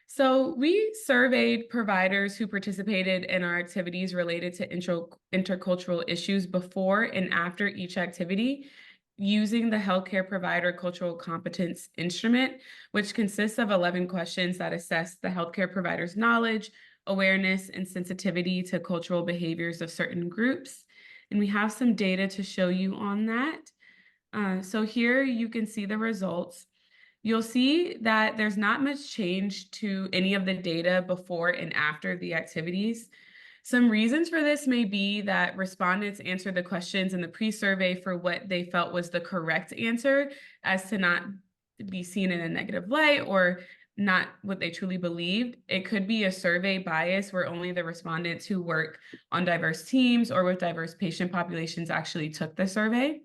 So we surveyed providers who participated in our activities related to intercultural issues before and after each activity using the Healthcare Provider Cultural Competence Instrument, which consists of 11 questions that assess the healthcare provider's knowledge, awareness, and sensitivity to cultural behaviors of certain groups. And we have some data to show you on that. So here you can see the results. You'll see that there's not much change to any of the data before and after the activities. Some reasons for this may be that respondents answered the questions in the pre-survey for what they felt was the correct answer, as to not be seen in a negative light or not what they truly believed. It could be a survey bias where only the respondents who work on diverse teams or with diverse patient populations actually took the survey.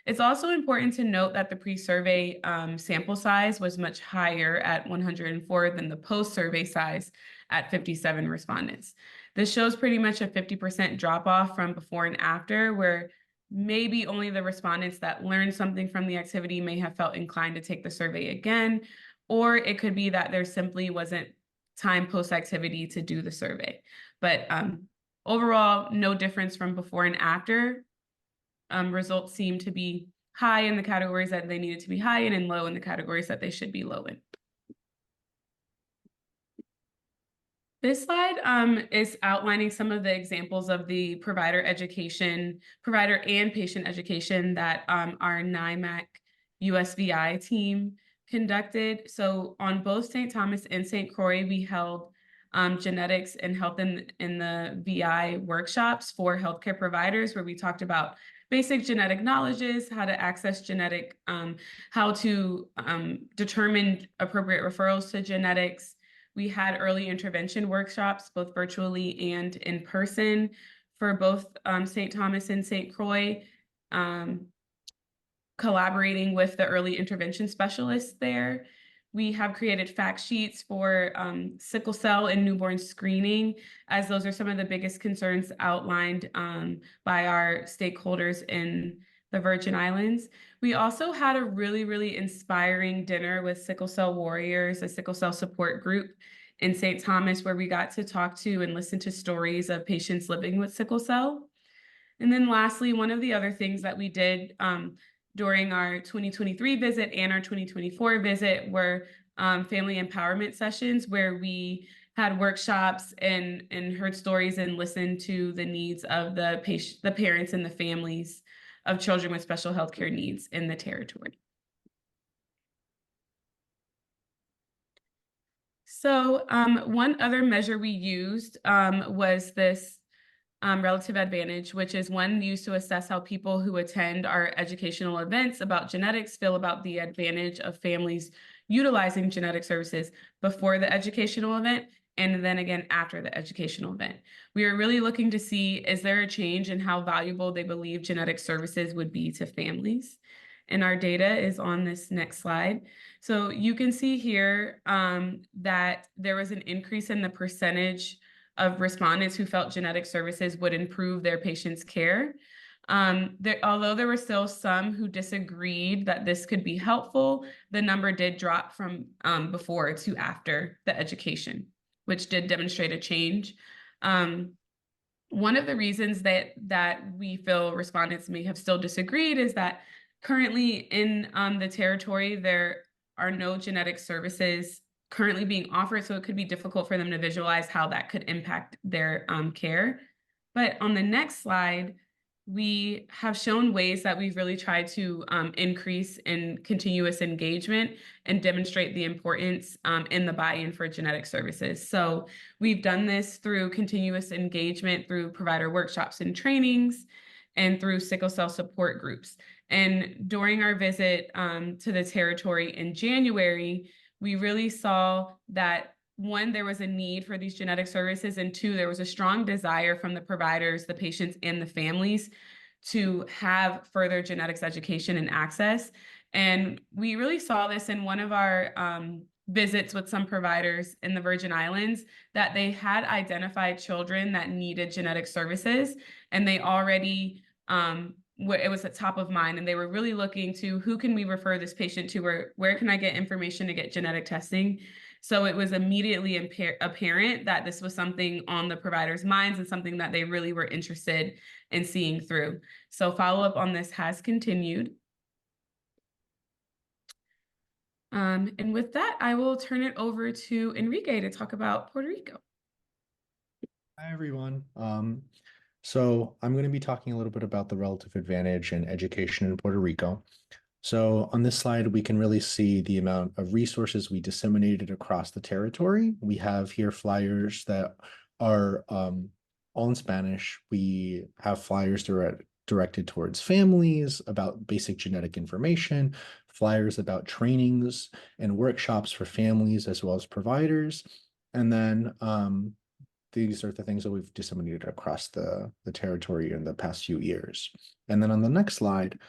It's also important to note that the pre-survey sample size was much higher at 104 than the post-survey size at 57 respondents. This shows pretty much a 50% drop-off from before and after, where maybe only the respondents that learned something from the activity may have felt inclined to take the survey again, or it could be that there simply wasn't time post-activity to do the survey. But overall, no difference from before and after. Results seem to be high in the categories that they needed to be high in and low in the categories that they should be low in. This slide is outlining some of the examples of the provider and patient education that our NYMAC USVI team conducted. So on both St. Thomas and St. Croix, we held genetics and health in the VI workshops for healthcare providers, where we talked about basic genetic knowledges, how to access genetic, how to determine appropriate referrals to genetics. We had early intervention workshops, both virtually and in person, for both St. Thomas and St. Croix, collaborating with the early intervention specialists there. We have created fact sheets for sickle cell and newborn screening, as those are some of the biggest concerns outlined by our stakeholders in the Virgin Islands. We also had a really, really inspiring dinner with Sickle Cell Warriors, a sickle cell support group in St. Thomas, where we got to talk to and listen to stories of patients living with sickle cell. And then lastly, one of the other things that we did during our 2023 visit and our 2024 visit were family empowerment sessions, where we had workshops and heard stories and listened to the needs of the parents and the families of children with special healthcare needs in the territory. So one other measure we used was this relative advantage, which is one used to assess how people who attend our educational events about genetics feel about the advantage of families utilizing genetic services before the educational event and then again after the educational event. We are really looking to see, is there a change in how valuable they believe genetic services would be to families? And our data is on this next slide. So you can see here that there was an increase in the percentage of respondents who felt genetic services would improve their patients' care. Although there were still some who disagreed that this could be helpful, the number did drop from before to after the education, which did demonstrate a change. One of the reasons that we feel respondents may have still disagreed is that currently in the territory, there are no genetic services currently being offered, so it could be difficult for them to visualize how that could impact their care. But on the next slide, we have shown ways that we've really tried to increase in continuous engagement and demonstrate the importance in the buy-in for genetic services. So we've done this through continuous engagement, through provider workshops and trainings, and through sickle cell support groups. And during our visit to the territory in January, we really saw that, one, there was a need for these genetic services, and two, there was a strong desire from the providers, the patients, and the families to have further genetics education and access. And we really saw this in one of our visits with some providers in the Virgin Islands, that they had identified children that needed genetic services, and they already it was at top of mind, and they were really looking to, who can we refer this patient to, or where can I get information to get genetic testing? So it was immediately apparent that this was something on the providers' minds and something that they really were interested in seeing through. So follow-up on this has continued. And with that, I will turn it over to Enrique to talk about Puerto Rico. Hi, everyone. So I'm going to be talking a little bit about the relative advantage in education in Puerto Rico. So on this slide, we can really see the amount of resources we disseminated across the territory. We have here flyers that are all in Spanish. We have flyers directed towards families about basic genetic information, flyers about trainings and workshops for families as well as providers. And then these are the things that we've disseminated across the territory in the past few years. And then on the next slide,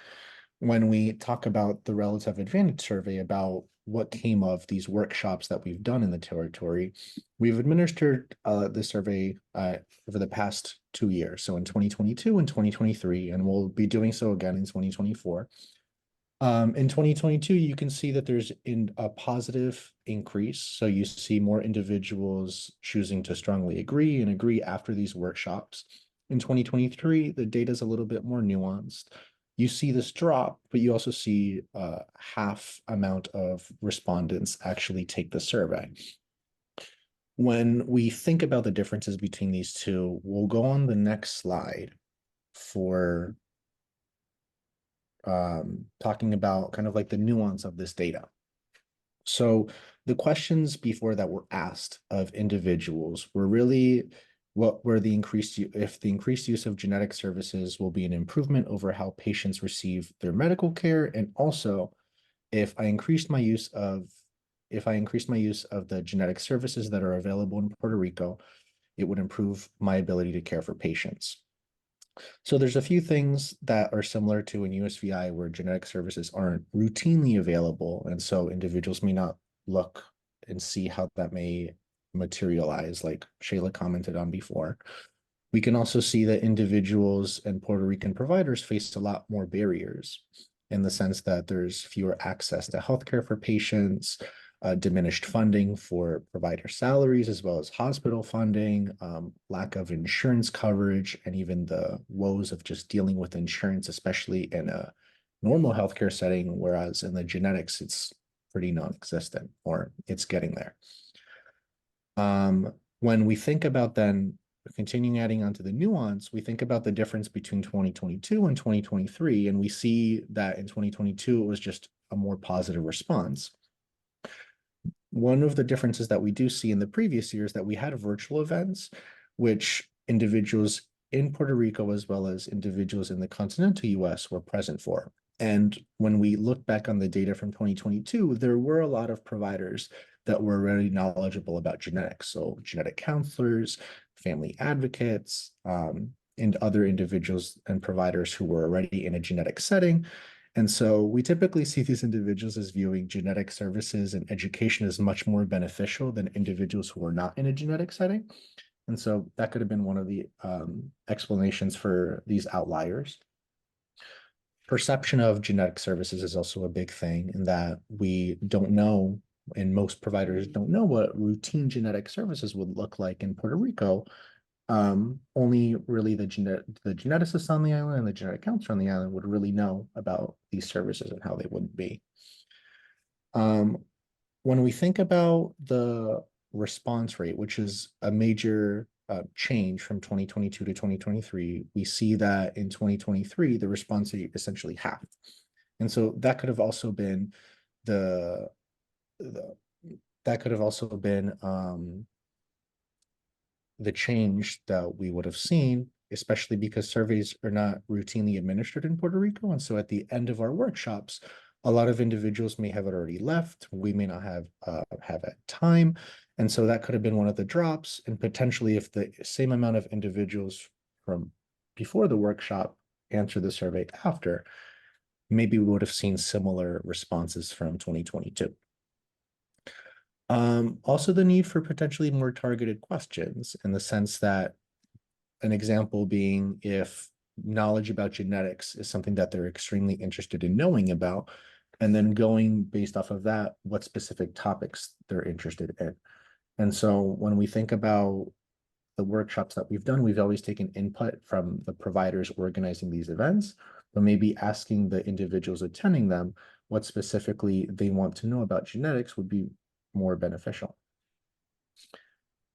when we talk about the relative advantage survey, about what came of these workshops that we've done in the territory, we've administered the survey over the past 2 years. So in 2022 and 2023, and we'll be doing so again in 2024. In 2022, you can see that there's a positive increase. So you see more individuals choosing to strongly agree and agree after these workshops. In 2023, the data is a little bit more nuanced. You see this drop, but you also see half amount of respondents actually take the survey. When we think about the differences between these two, we'll go on the next slide for talking about kind of like the nuance of this data. So the questions before that were asked of individuals were really, what were the if the increased use of genetic services will be an improvement over how patients receive their medical care, and also if I increased my use of the genetic services that are available in Puerto Rico, it would improve my ability to care for patients. So there's a few things that are similar to in USVI where genetic services aren't routinely available, and so individuals may not look and see how that may materialize, like Cheyla commented on before. We can also see that individuals and Puerto Rican providers face a lot more barriers, in the sense that there's fewer access to healthcare for patients, diminished funding for provider salaries, as well as hospital funding, lack of insurance coverage, and even the woes of just dealing with insurance, especially in a normal healthcare setting, whereas in the genetics, it's pretty non-existent, or it's getting there. When we think about then continuing adding on to the nuance, we think about the difference between 2022 and 2023, and we see that in 2022, it was just a more positive response. One of the differences that we do see in the previous years that we had virtual events, which individuals in Puerto Rico as well as individuals in the continental US were present for. And when we look back on the data from 2022, there were a lot of providers that were already knowledgeable about genetics. So genetic counselors, family advocates, and other individuals and providers who were already in a genetic setting. And so we typically see these individuals as viewing genetic services and education as much more beneficial than individuals who are not in a genetic setting. And so that could have been one of the explanations for these outliers. Perception of genetic services is also a big thing in that we don't know, and most providers don't know what routine genetic services would look like in Puerto Rico. Only really the geneticists on the island and the genetic counselor on the island would really know about these services and how they would be. When we think about the response rate, which is a major change from 2022 to 2023, we see that in 2023, the response rate essentially halved. And so that could have also been the change that we would have seen, especially because surveys are not routinely administered in Puerto Rico. And so at the end of our workshops, a lot of individuals may have already left. We may not have time. And so that could have been one of the drops. And potentially if the same amount of individuals from before the workshop answer the survey after, maybe we would have seen similar responses from 2022. Also the need for potentially more targeted questions, in the sense that an example being if knowledge about genetics is something that they're extremely interested in knowing about, and then going based off of that, what specific topics they're interested in. And so when we think about the workshops that we've done, we've always taken input from the providers organizing these events, but maybe asking the individuals attending them what specifically they want to know about genetics would be more beneficial.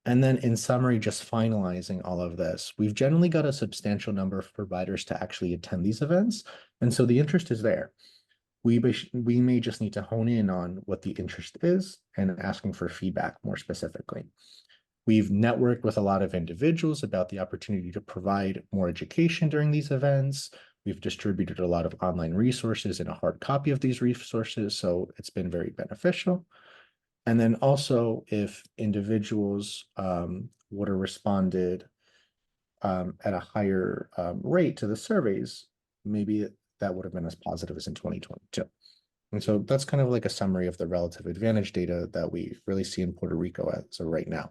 And then in summary, just finalizing all of this, we've generally got a substantial number of providers to actually attend these events. And so the interest is there. We may just need to hone in on what the interest is and asking for feedback more specifically. We've networked with a lot of individuals about the opportunity to provide more education during these events. We've distributed a lot of online resources and a hard copy of these resources, so it's been very beneficial. And then also, if individuals would have responded at a higher rate to the surveys, maybe that would have been as positive as in 2022. And so that's kind of like a summary of the relative advantage data that we really see in Puerto Rico as of right now.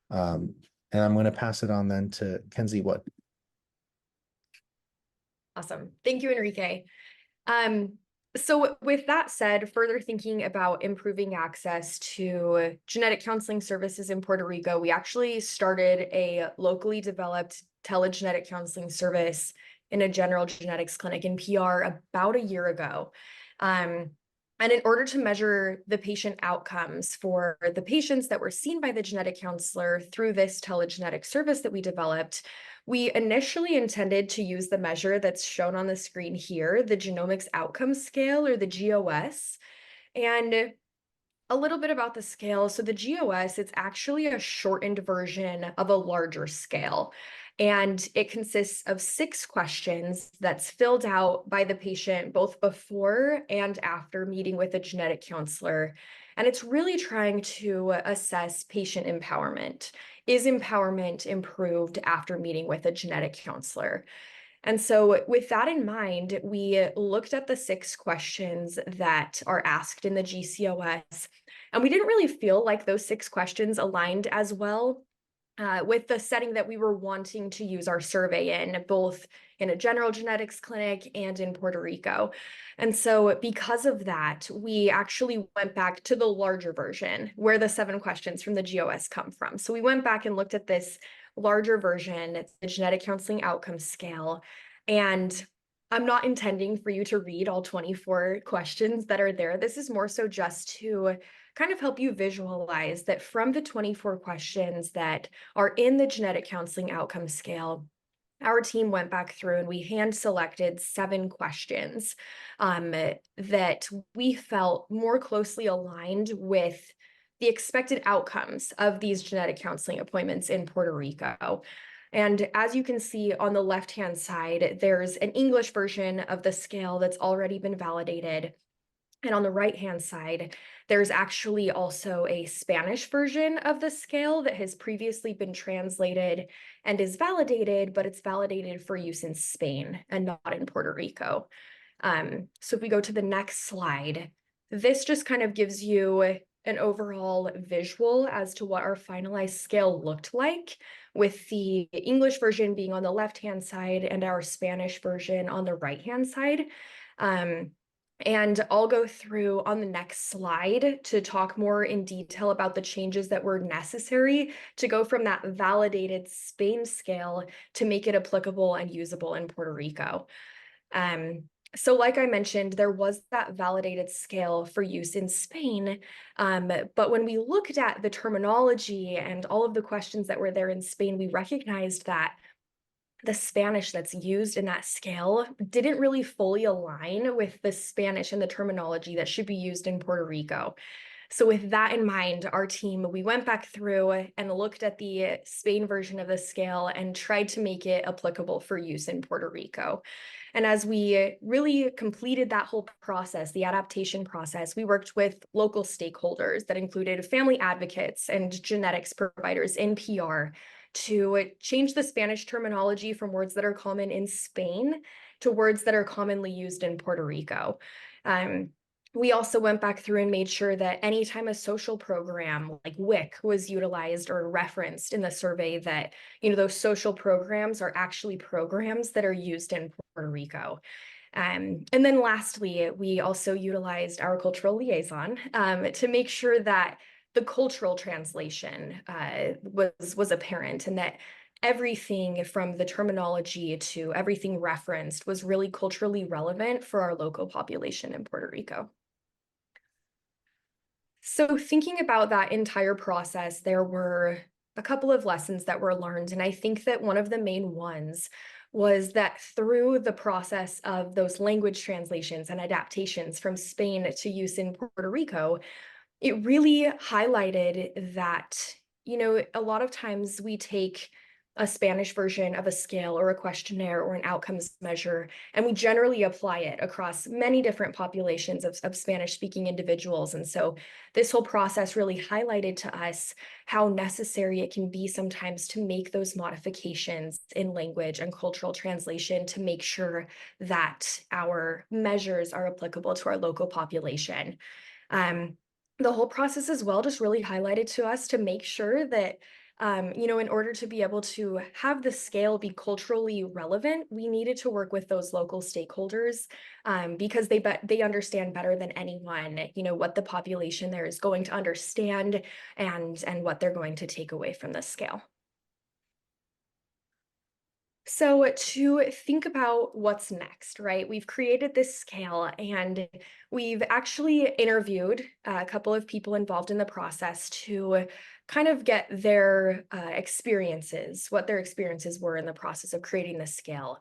And I'm going to pass it on then to Kenzie Wood. Awesome. Thank you, Enrique. So with that said, further thinking about improving access to genetic counseling services in Puerto Rico, we actually started a locally developed telegenetic counseling service in a general genetics clinic in PR about a year ago. And in order to measure the patient outcomes for the patients that were seen by the genetic counselor through this telegenetic service that we developed, we initially intended to use the measure that's shown on the screen here, the Genomics Outcome Scale, or the GOS. And a little bit about the scale. So the GOS, it's actually a shortened version of a larger scale. And it consists of 6 questions that's filled out by the patient both before and after meeting with a genetic counselor. And it's really trying to assess patient empowerment. Is empowerment improved after meeting with a genetic counselor? And so with that in mind, we looked at the 6 questions that are asked in the GCOS, and we didn't really feel like those 6 questions aligned as well with the setting that we were wanting to use our survey in, both in a general genetics clinic and in Puerto Rico. And so because of that, we actually went back to the larger version where the 7 questions from the GOS come from. So we went back and looked at this larger version, it's the Genetic Counseling Outcome Scale. And I'm not intending for you to read all 24 questions that are there. This is more so just to kind of help you visualize that from the 24 questions that are in the genetic counseling outcome scale, our team went back through and we hand selected 7 questions that we felt more closely aligned with the expected outcomes of these genetic counseling appointments in Puerto Rico. And as you can see on the left-hand side, there's an English version of the scale that's already been validated. And on the right-hand side, there's actually also a Spanish version of the scale that has previously been translated and is validated, but it's validated for use in Spain and not in Puerto Rico. So if we go to the next slide, this just kind of gives you an overall visual as to what our finalized scale looked like, with the English version being on the left-hand side and our Spanish version on the right-hand side. And I'll go through on the next slide to talk more in detail about the changes that were necessary to go from that validated Spain scale to make it applicable and usable in Puerto Rico. So like I mentioned, there was that validated scale for use in Spain, but when we looked at the terminology and all of the questions that were there in Spain, we recognized that the Spanish that's used in that scale didn't really fully align with the Spanish and the terminology that should be used in Puerto Rico. So with that in mind, our team, we went back through and looked at the Spain version of the scale and tried to make it applicable for use in Puerto Rico. And as we really completed that whole process, the adaptation process, we worked with local stakeholders that included family advocates and genetics providers in PR to change the Spanish terminology from words that are common in Spain to words that are commonly used in Puerto Rico. We also went back through and made sure that anytime a social program like WIC was utilized or referenced in the survey, that those social programs are actually programs that are used in Puerto Rico. And then lastly, we also utilized our cultural liaison to make sure that the cultural translation was apparent, and that everything from the terminology to everything referenced was really culturally relevant for our local population in Puerto Rico. So thinking about that entire process, there were a couple of lessons that were learned, and I think that one of the main ones was that through the process of those language translations and adaptations from Spain to use in Puerto Rico, it really highlighted that, a lot of times we take a Spanish version of a scale or a questionnaire or an outcomes measure, and we generally apply it across many different populations of Spanish-speaking individuals. And so this whole process really highlighted to us how necessary it can be sometimes to make those modifications in language and cultural translation to make sure that our measures are applicable to our local population. The whole process as well just really highlighted to us to make sure that in order to be able to have the scale be culturally relevant, we needed to work with those local stakeholders because they understand better than anyone, what the population there is going to understand and what they're going to take away from the scale. So to think about what's next, right? We've created this scale and we've actually interviewed a couple of people involved in the process to kind of get their experiences, what their experiences were in the process of creating this scale.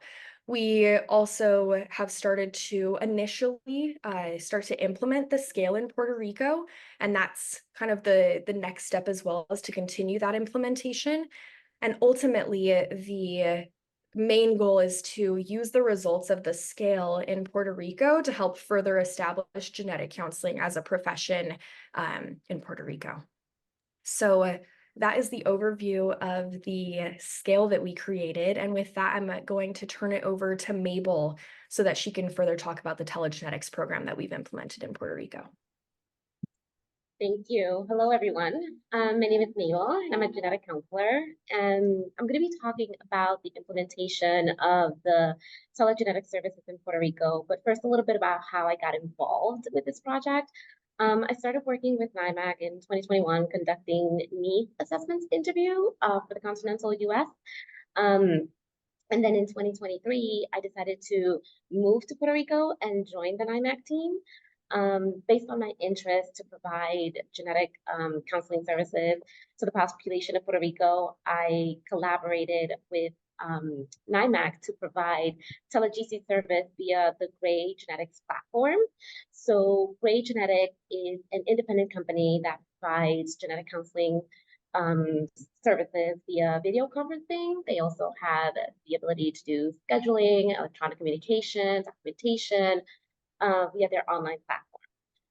We also have started to initially start to implement the scale in Puerto Rico, and that's kind of the next step as well, as to continue that implementation. And ultimately, the main goal is to use the results of the scale in Puerto Rico to help further establish genetic counseling as a profession in Puerto Rico. So that is the overview of the scale that we created. And with that, I'm going to turn it over to Mabel so that she can further talk about the telegenetics program that we've implemented in Puerto Rico. Thank you. Hello, everyone. My name is Mabel, and I'm a genetic counselor, and I'm going to be talking about the implementation of the telegenetic services in Puerto Rico. But first, a little bit about how I got involved with this project. I started working with NYMAC in 2021, conducting needs assessments interview for the continental US. And then in 2023, I decided to move to Puerto Rico and join the NYMAC team. based on my interest to provide genetic counseling services to the population of Puerto Rico, I collaborated with NYMAC to provide tele-GC service via the Gray Genetics platform. So Gray Genetics is an independent company that provides genetic counseling services via video conferencing. They also have the ability to do scheduling, electronic communications, documentation via their online platform.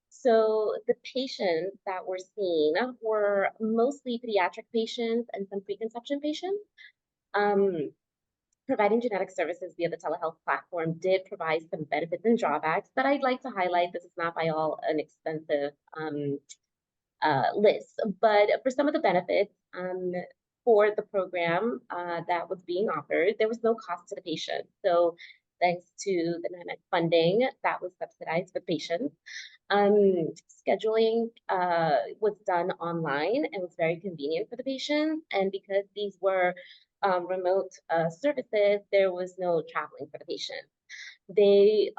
So the patients that we're seeing were mostly pediatric patients and some preconception patients. Providing genetic services via the telehealth platform did provide some benefits and drawbacks that I'd like to highlight. This is not by all an extensive list, but for some of the benefits for the program that was being offered, there was no cost to the patient. So thanks to the NYMAC funding that was subsidized for patients. Scheduling was done online and was very convenient for the patients. And because these were remote services, there was no traveling for the patient. They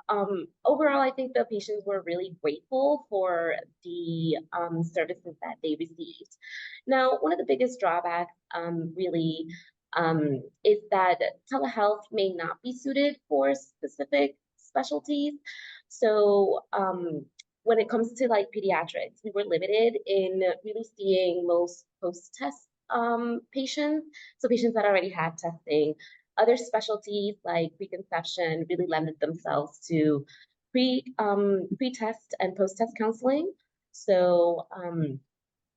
overall, I think the patients were really grateful for the services that they received. Now, one of the biggest drawbacks really is that telehealth may not be suited for specific specialties. So when it comes to like pediatrics, we were limited in really seeing most post-test patients, so patients that already had testing. Other specialties like preconception really lended themselves to pre-test and post-test counseling. So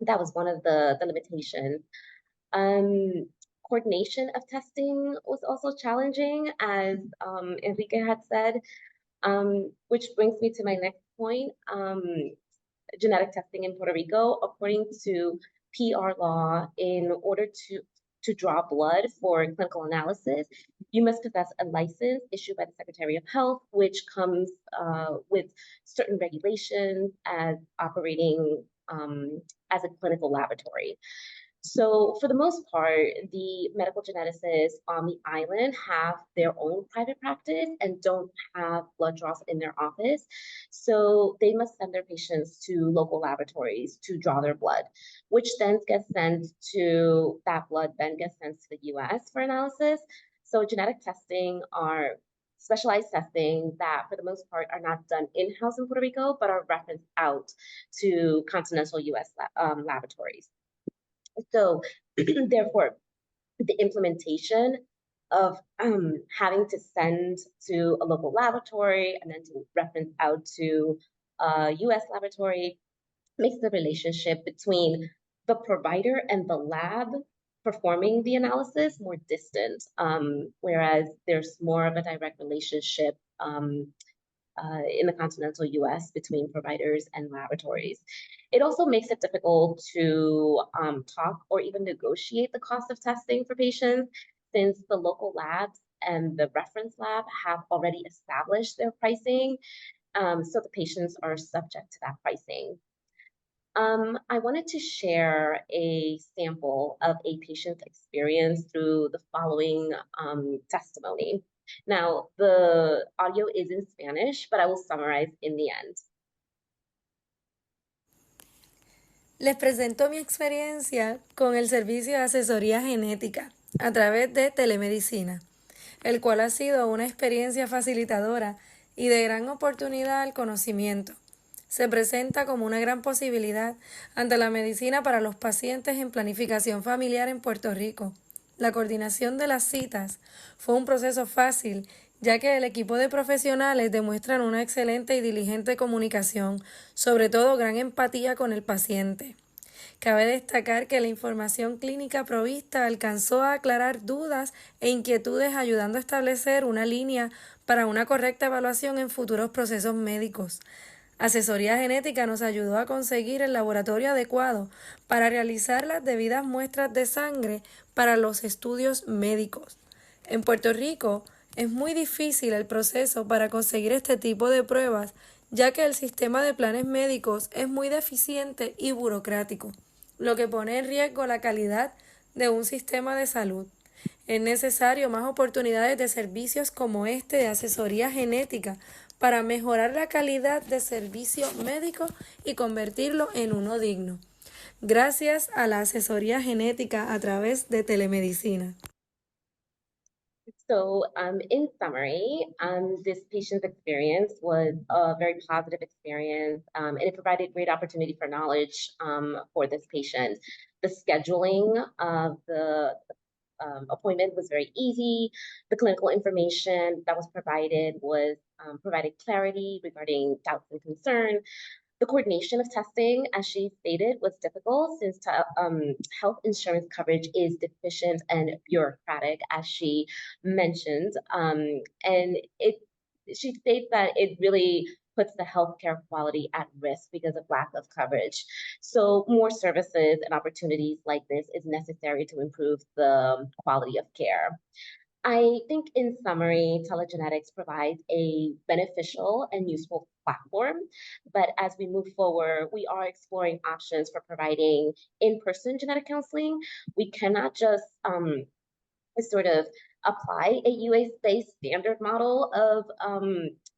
that was one of the limitations. Coordination of testing was also challenging, as Enrique had said, which brings me to my next point. Genetic testing in Puerto Rico, according to PR law, in order to draw blood for clinical analysis, you must possess a license issued by the Secretary of Health, which comes with certain regulations as operating as a clinical laboratory. So for the most part, the medical geneticists on the island have their own private practice and don't have blood draws in their office. So they must send their patients to local laboratories to draw their blood, which then gets sent to, that blood then gets sent to the US for analysis. So genetic testing are specialized testing that for the most part are not done in-house in Puerto Rico, but are referenced out to continental US laboratories. So therefore, the implementation of having to send to a local laboratory and then to reference out to a US laboratory makes the relationship between the provider and the lab performing the analysis more distant, whereas there's more of a direct relationship in the continental US between providers and laboratories. It also makes it difficult to talk or even negotiate the cost of testing for patients, since the local labs and the reference lab have already established their pricing, so the patients are subject to that pricing. I wanted to share a sample of a patient's experience through the following testimony. Now, the audio is in Spanish, but I will summarize in the end. Les presento mi experiencia con el servicio de asesoría genética a través de telemedicina, el cual ha sido una experiencia facilitadora y de gran oportunidad al conocimiento. Se presenta como una gran posibilidad ante la medicina para los pacientes en planificación familiar en Puerto Rico. La coordinación de las citas fue un proceso fácil, ya que el equipo de profesionales demuestran una excelente y diligente comunicación, sobre todo gran empatía con el paciente. Cabe destacar que la información clínica provista alcanzó a aclarar dudas e inquietudes, ayudando a establecer una línea para una correcta evaluación en futuros procesos médicos. Asesoría genética nos ayudó a conseguir el laboratorio adecuado para realizar las debidas muestras de sangre para los estudios médicos. En Puerto Rico es muy difícil el proceso para conseguir este tipo de pruebas, ya que el sistema de planes médicos es muy deficiente y burocrático, lo que pone en riesgo la calidad de un sistema de salud. Es necesario más oportunidades de servicios como este de asesoría genética para mejorar la calidad de servicio médico y convertirlo en uno digno, gracias a la asesoría genética a través de telemedicina. So, in summary, this patient's experience was a very positive experience, and it provided great opportunity for knowledge for this patient. The scheduling of the appointment was very easy. The clinical information that was provided provided clarity regarding doubts and concerns. The coordination of testing, as she stated, was difficult since health insurance coverage is deficient and bureaucratic, as she mentioned. And she states that it really puts the healthcare quality at risk because of lack of coverage. So more services and opportunities like this is necessary to improve the quality of care. I think in summary, telegenetics provides a beneficial and useful platform, but as we move forward, we are exploring options for providing in-person genetic counseling. We cannot just sort of apply a US-based standard model of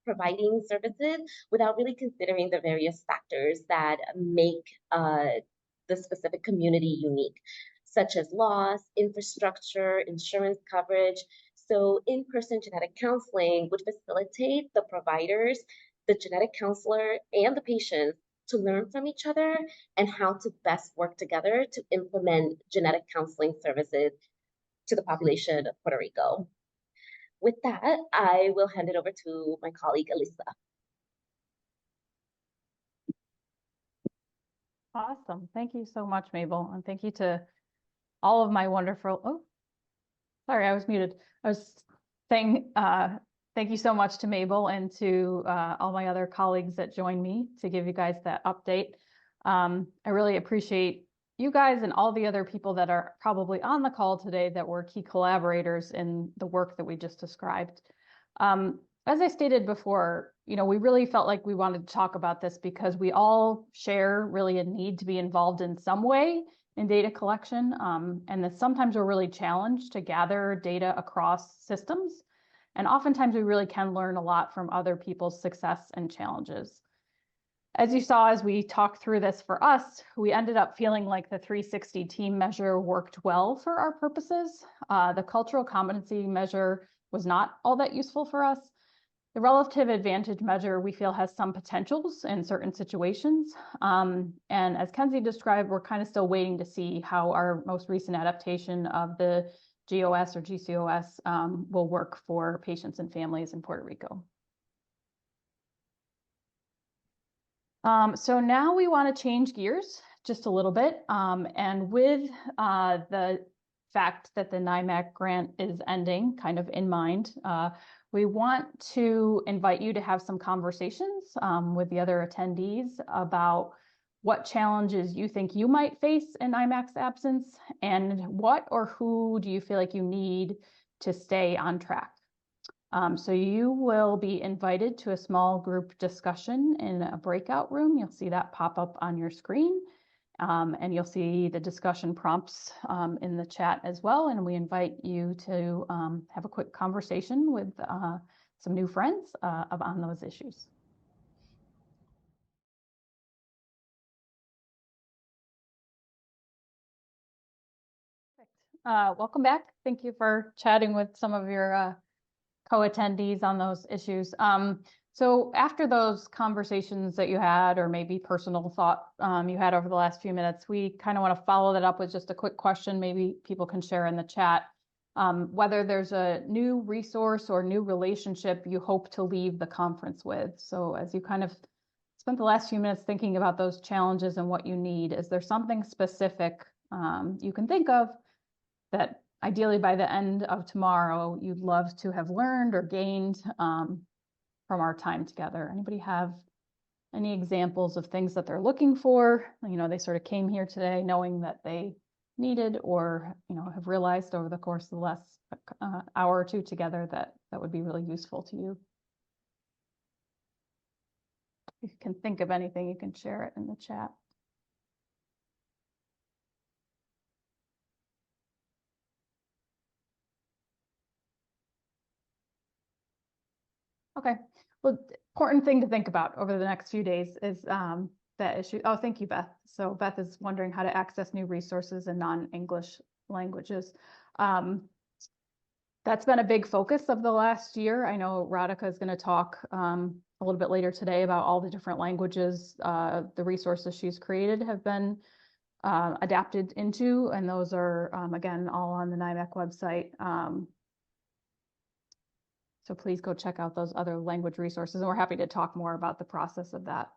providing services without really considering the various factors that make the specific community unique, such as laws, infrastructure, insurance coverage. So in-person genetic counseling would facilitate the providers, the genetic counselor, and the patients to learn from each other and how to best work together to implement genetic counseling services to the population of Puerto Rico. With that, I will hand it over to my colleague, Alissa. Awesome. Thank you so much, Mabel. And thank you to all of my wonderful, oh, sorry, I was muted. I was saying thank you so much to Mabel and to all my other colleagues that joined me to give you guys that update. I really appreciate you guys and all the other people that are probably on the call today that were key collaborators in the work that we just described. As I stated before, we really felt like we wanted to talk about this because we all share really a need to be involved in some way in data collection, and that sometimes we're really challenged to gather data across systems. And oftentimes we really can learn a lot from other people's success and challenges. As you saw, as we talked through this for us, we ended up feeling like the 360 team measure worked well for our purposes. The cultural competency measure was not all that useful for us. The relative advantage measure we feel has some potentials in certain situations. And as Kenzie described, we're kind of still waiting to see how our most recent adaptation of the GOS or GCOS will work for patients and families in Puerto Rico. So now we want to change gears just a little bit. And with the fact that the NYMAC grant is ending kind of in mind, we want to invite you to have some conversations with the other attendees about what challenges you think you might face in NYMAC's absence and what or who do you feel like you need to stay on track. So you will be invited to a small group discussion in a breakout room. You'll see that pop up on your screen. And you'll see the discussion prompts in the chat as well. And we invite you to have a quick conversation with some new friends on those issues. Welcome back. Thank you for chatting with some of your co-attendees on those issues. So after those conversations that you had, or maybe personal thought you had over the last few minutes, we kind of want to follow that up with just a quick question maybe people can share in the chat. Whether there's a new resource or new relationship you hope to leave the conference with. So as you kind of spent the last few minutes thinking about those challenges and what you need, is there something specific you can think of that ideally by the end of tomorrow you'd love to have learned or gained from our time together? Anybody have any examples of things that they're looking for? They sort of came here today knowing that they needed, or have realized over the course of the last hour or two together that would be really useful to you. If you can think of anything, you can share it in the chat. Okay, well, important thing to think about over the next few days is that issue. Oh, thank you, Beth. So Beth is wondering how to access new resources in non-English languages. That's been a big focus of the last year. I know Radhika is going to talk a little bit later today about all the different languages the resources she's created have been adapted into, and those are, again, all on the NYMAC website. So please go check out those other language resources, and we're happy to talk more about the process of that.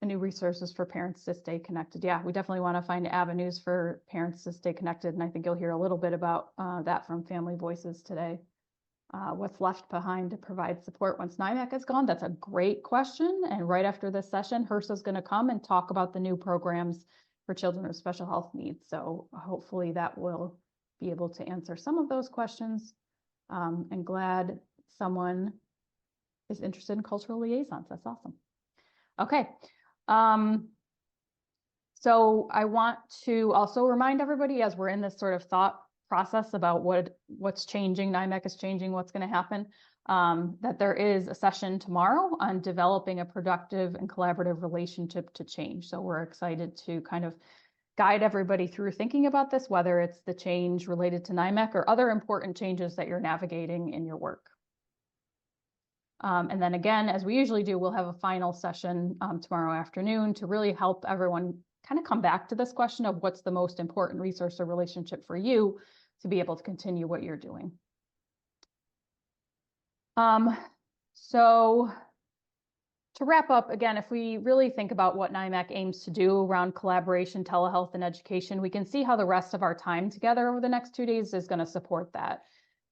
The new resources for parents to stay connected. Yeah, we definitely want to find avenues for parents to stay connected, and I think you'll hear a little bit about that from Family Voices today. What's left behind to provide support once NYMAC is gone? That's a great question. And right after this session, HRSA is going to come and talk about the new programs for children with special health needs. So hopefully that will be able to answer some of those questions. And glad someone is interested in cultural liaisons. That's awesome. Okay. So I want to also remind everybody, as we're in this sort of thought process about what's changing, NYMAC is changing, what's going to happen, that there is a session tomorrow on developing a productive and collaborative relationship to change. So we're excited to kind of guide everybody through thinking about this, whether it's the change related to NYMAC or other important changes that you're navigating in your work. And then again, as we usually do, we'll have a final session tomorrow afternoon to really help everyone kind of come back to this question of what's the most important resource or relationship for you to be able to continue what you're doing. So to wrap up, again, if we really think about what NYMAC aims to do around collaboration, telehealth, and education, we can see how the rest of our time together over the next 2 days is going to support that.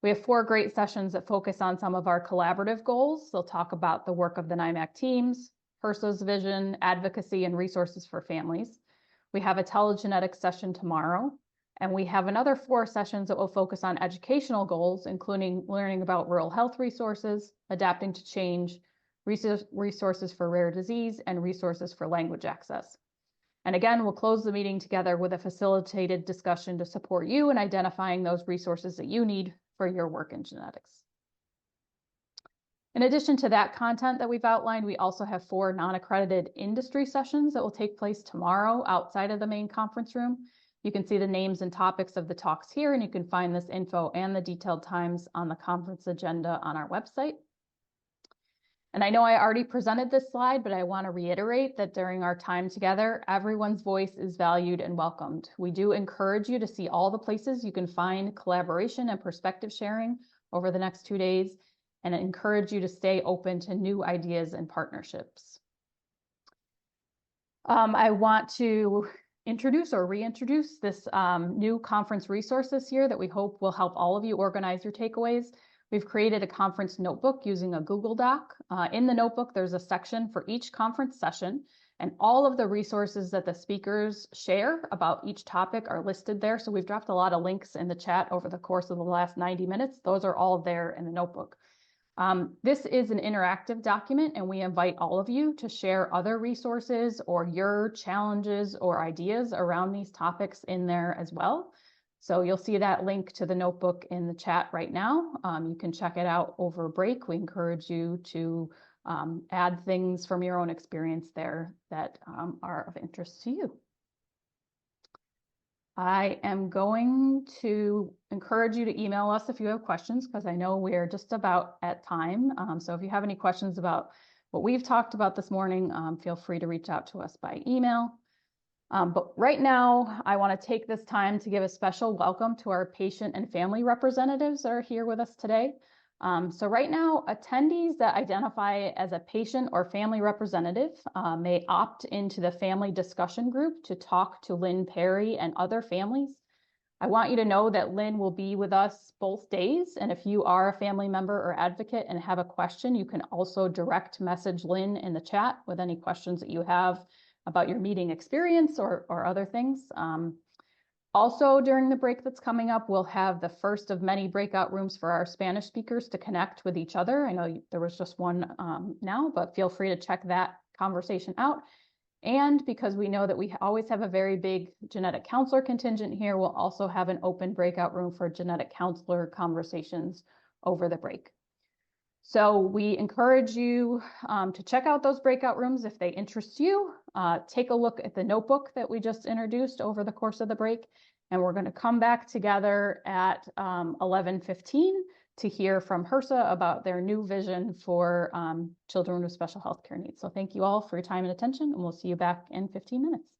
We have 4 great sessions that focus on some of our collaborative goals. They'll talk about the work of the NYMAC teams, HRSA's vision, advocacy, and resources for families. We have a telegenetics session tomorrow, and we have another 4 sessions that will focus on educational goals, including learning about rural health resources, adapting to change, resources for rare disease, and resources for language access. And again, we'll close the meeting together with a facilitated discussion to support you in identifying those resources that you need for your work in genetics. In addition to that content that we've outlined, we also have 4 non-accredited industry sessions that will take place tomorrow outside of the main conference room. You can see the names and topics of the talks here, and you can find this info and the detailed times on the conference agenda on our website. And I know I already presented this slide, but I want to reiterate that during our time together, everyone's voice is valued and welcomed. We do encourage you to see all the places you can find collaboration and perspective sharing over the next 2 days, and encourage you to stay open to new ideas and partnerships. I want to introduce or reintroduce this new conference resource this year that we hope will help all of you organize your takeaways. We've created a conference notebook using a Google Doc. In the notebook, there's a section for each conference session, and all of the resources that the speakers share about each topic are listed there. So we've dropped a lot of links in the chat over the course of the last 90 minutes. Those are all there in the notebook. This is an interactive document, and we invite all of you to share other resources or your challenges or ideas around these topics in there as well. So you'll see that link to the notebook in the chat right now. You can check it out over break. We encourage you to add things from your own experience there that are of interest to you. I am going to encourage you to email us if you have questions, because I know we're just about at time. So if you have any questions about what we've talked about this morning, feel free to reach out to us by email. But right now, I want to take this time to give a special welcome to our patient and family representatives that are here with us today. So right now, attendees that identify as a patient or family representative may opt into the family discussion group to talk to Lynn Perry and other families. I want you to know that Lynn will be with us both days. And if you are a family member or advocate and have a question, you can also direct message Lynn in the chat with any questions that you have about your meeting experience or other things. Also, during the break that's coming up, we'll have the first of many breakout rooms for our Spanish speakers to connect with each other. I know there was just one now, but feel free to check that conversation out. And because we know that we always have a very big genetic counselor contingent here, we'll also have an open breakout room for genetic counselor conversations over the break. So we encourage you to check out those breakout rooms if they interest you. Take a look at the notebook that we just introduced over the course of the break. And we're going to come back together at 11:15 to hear from HRSA about their new vision for children with special health care needs. So thank you all for your time and attention, and we'll see you back in 15 minutes.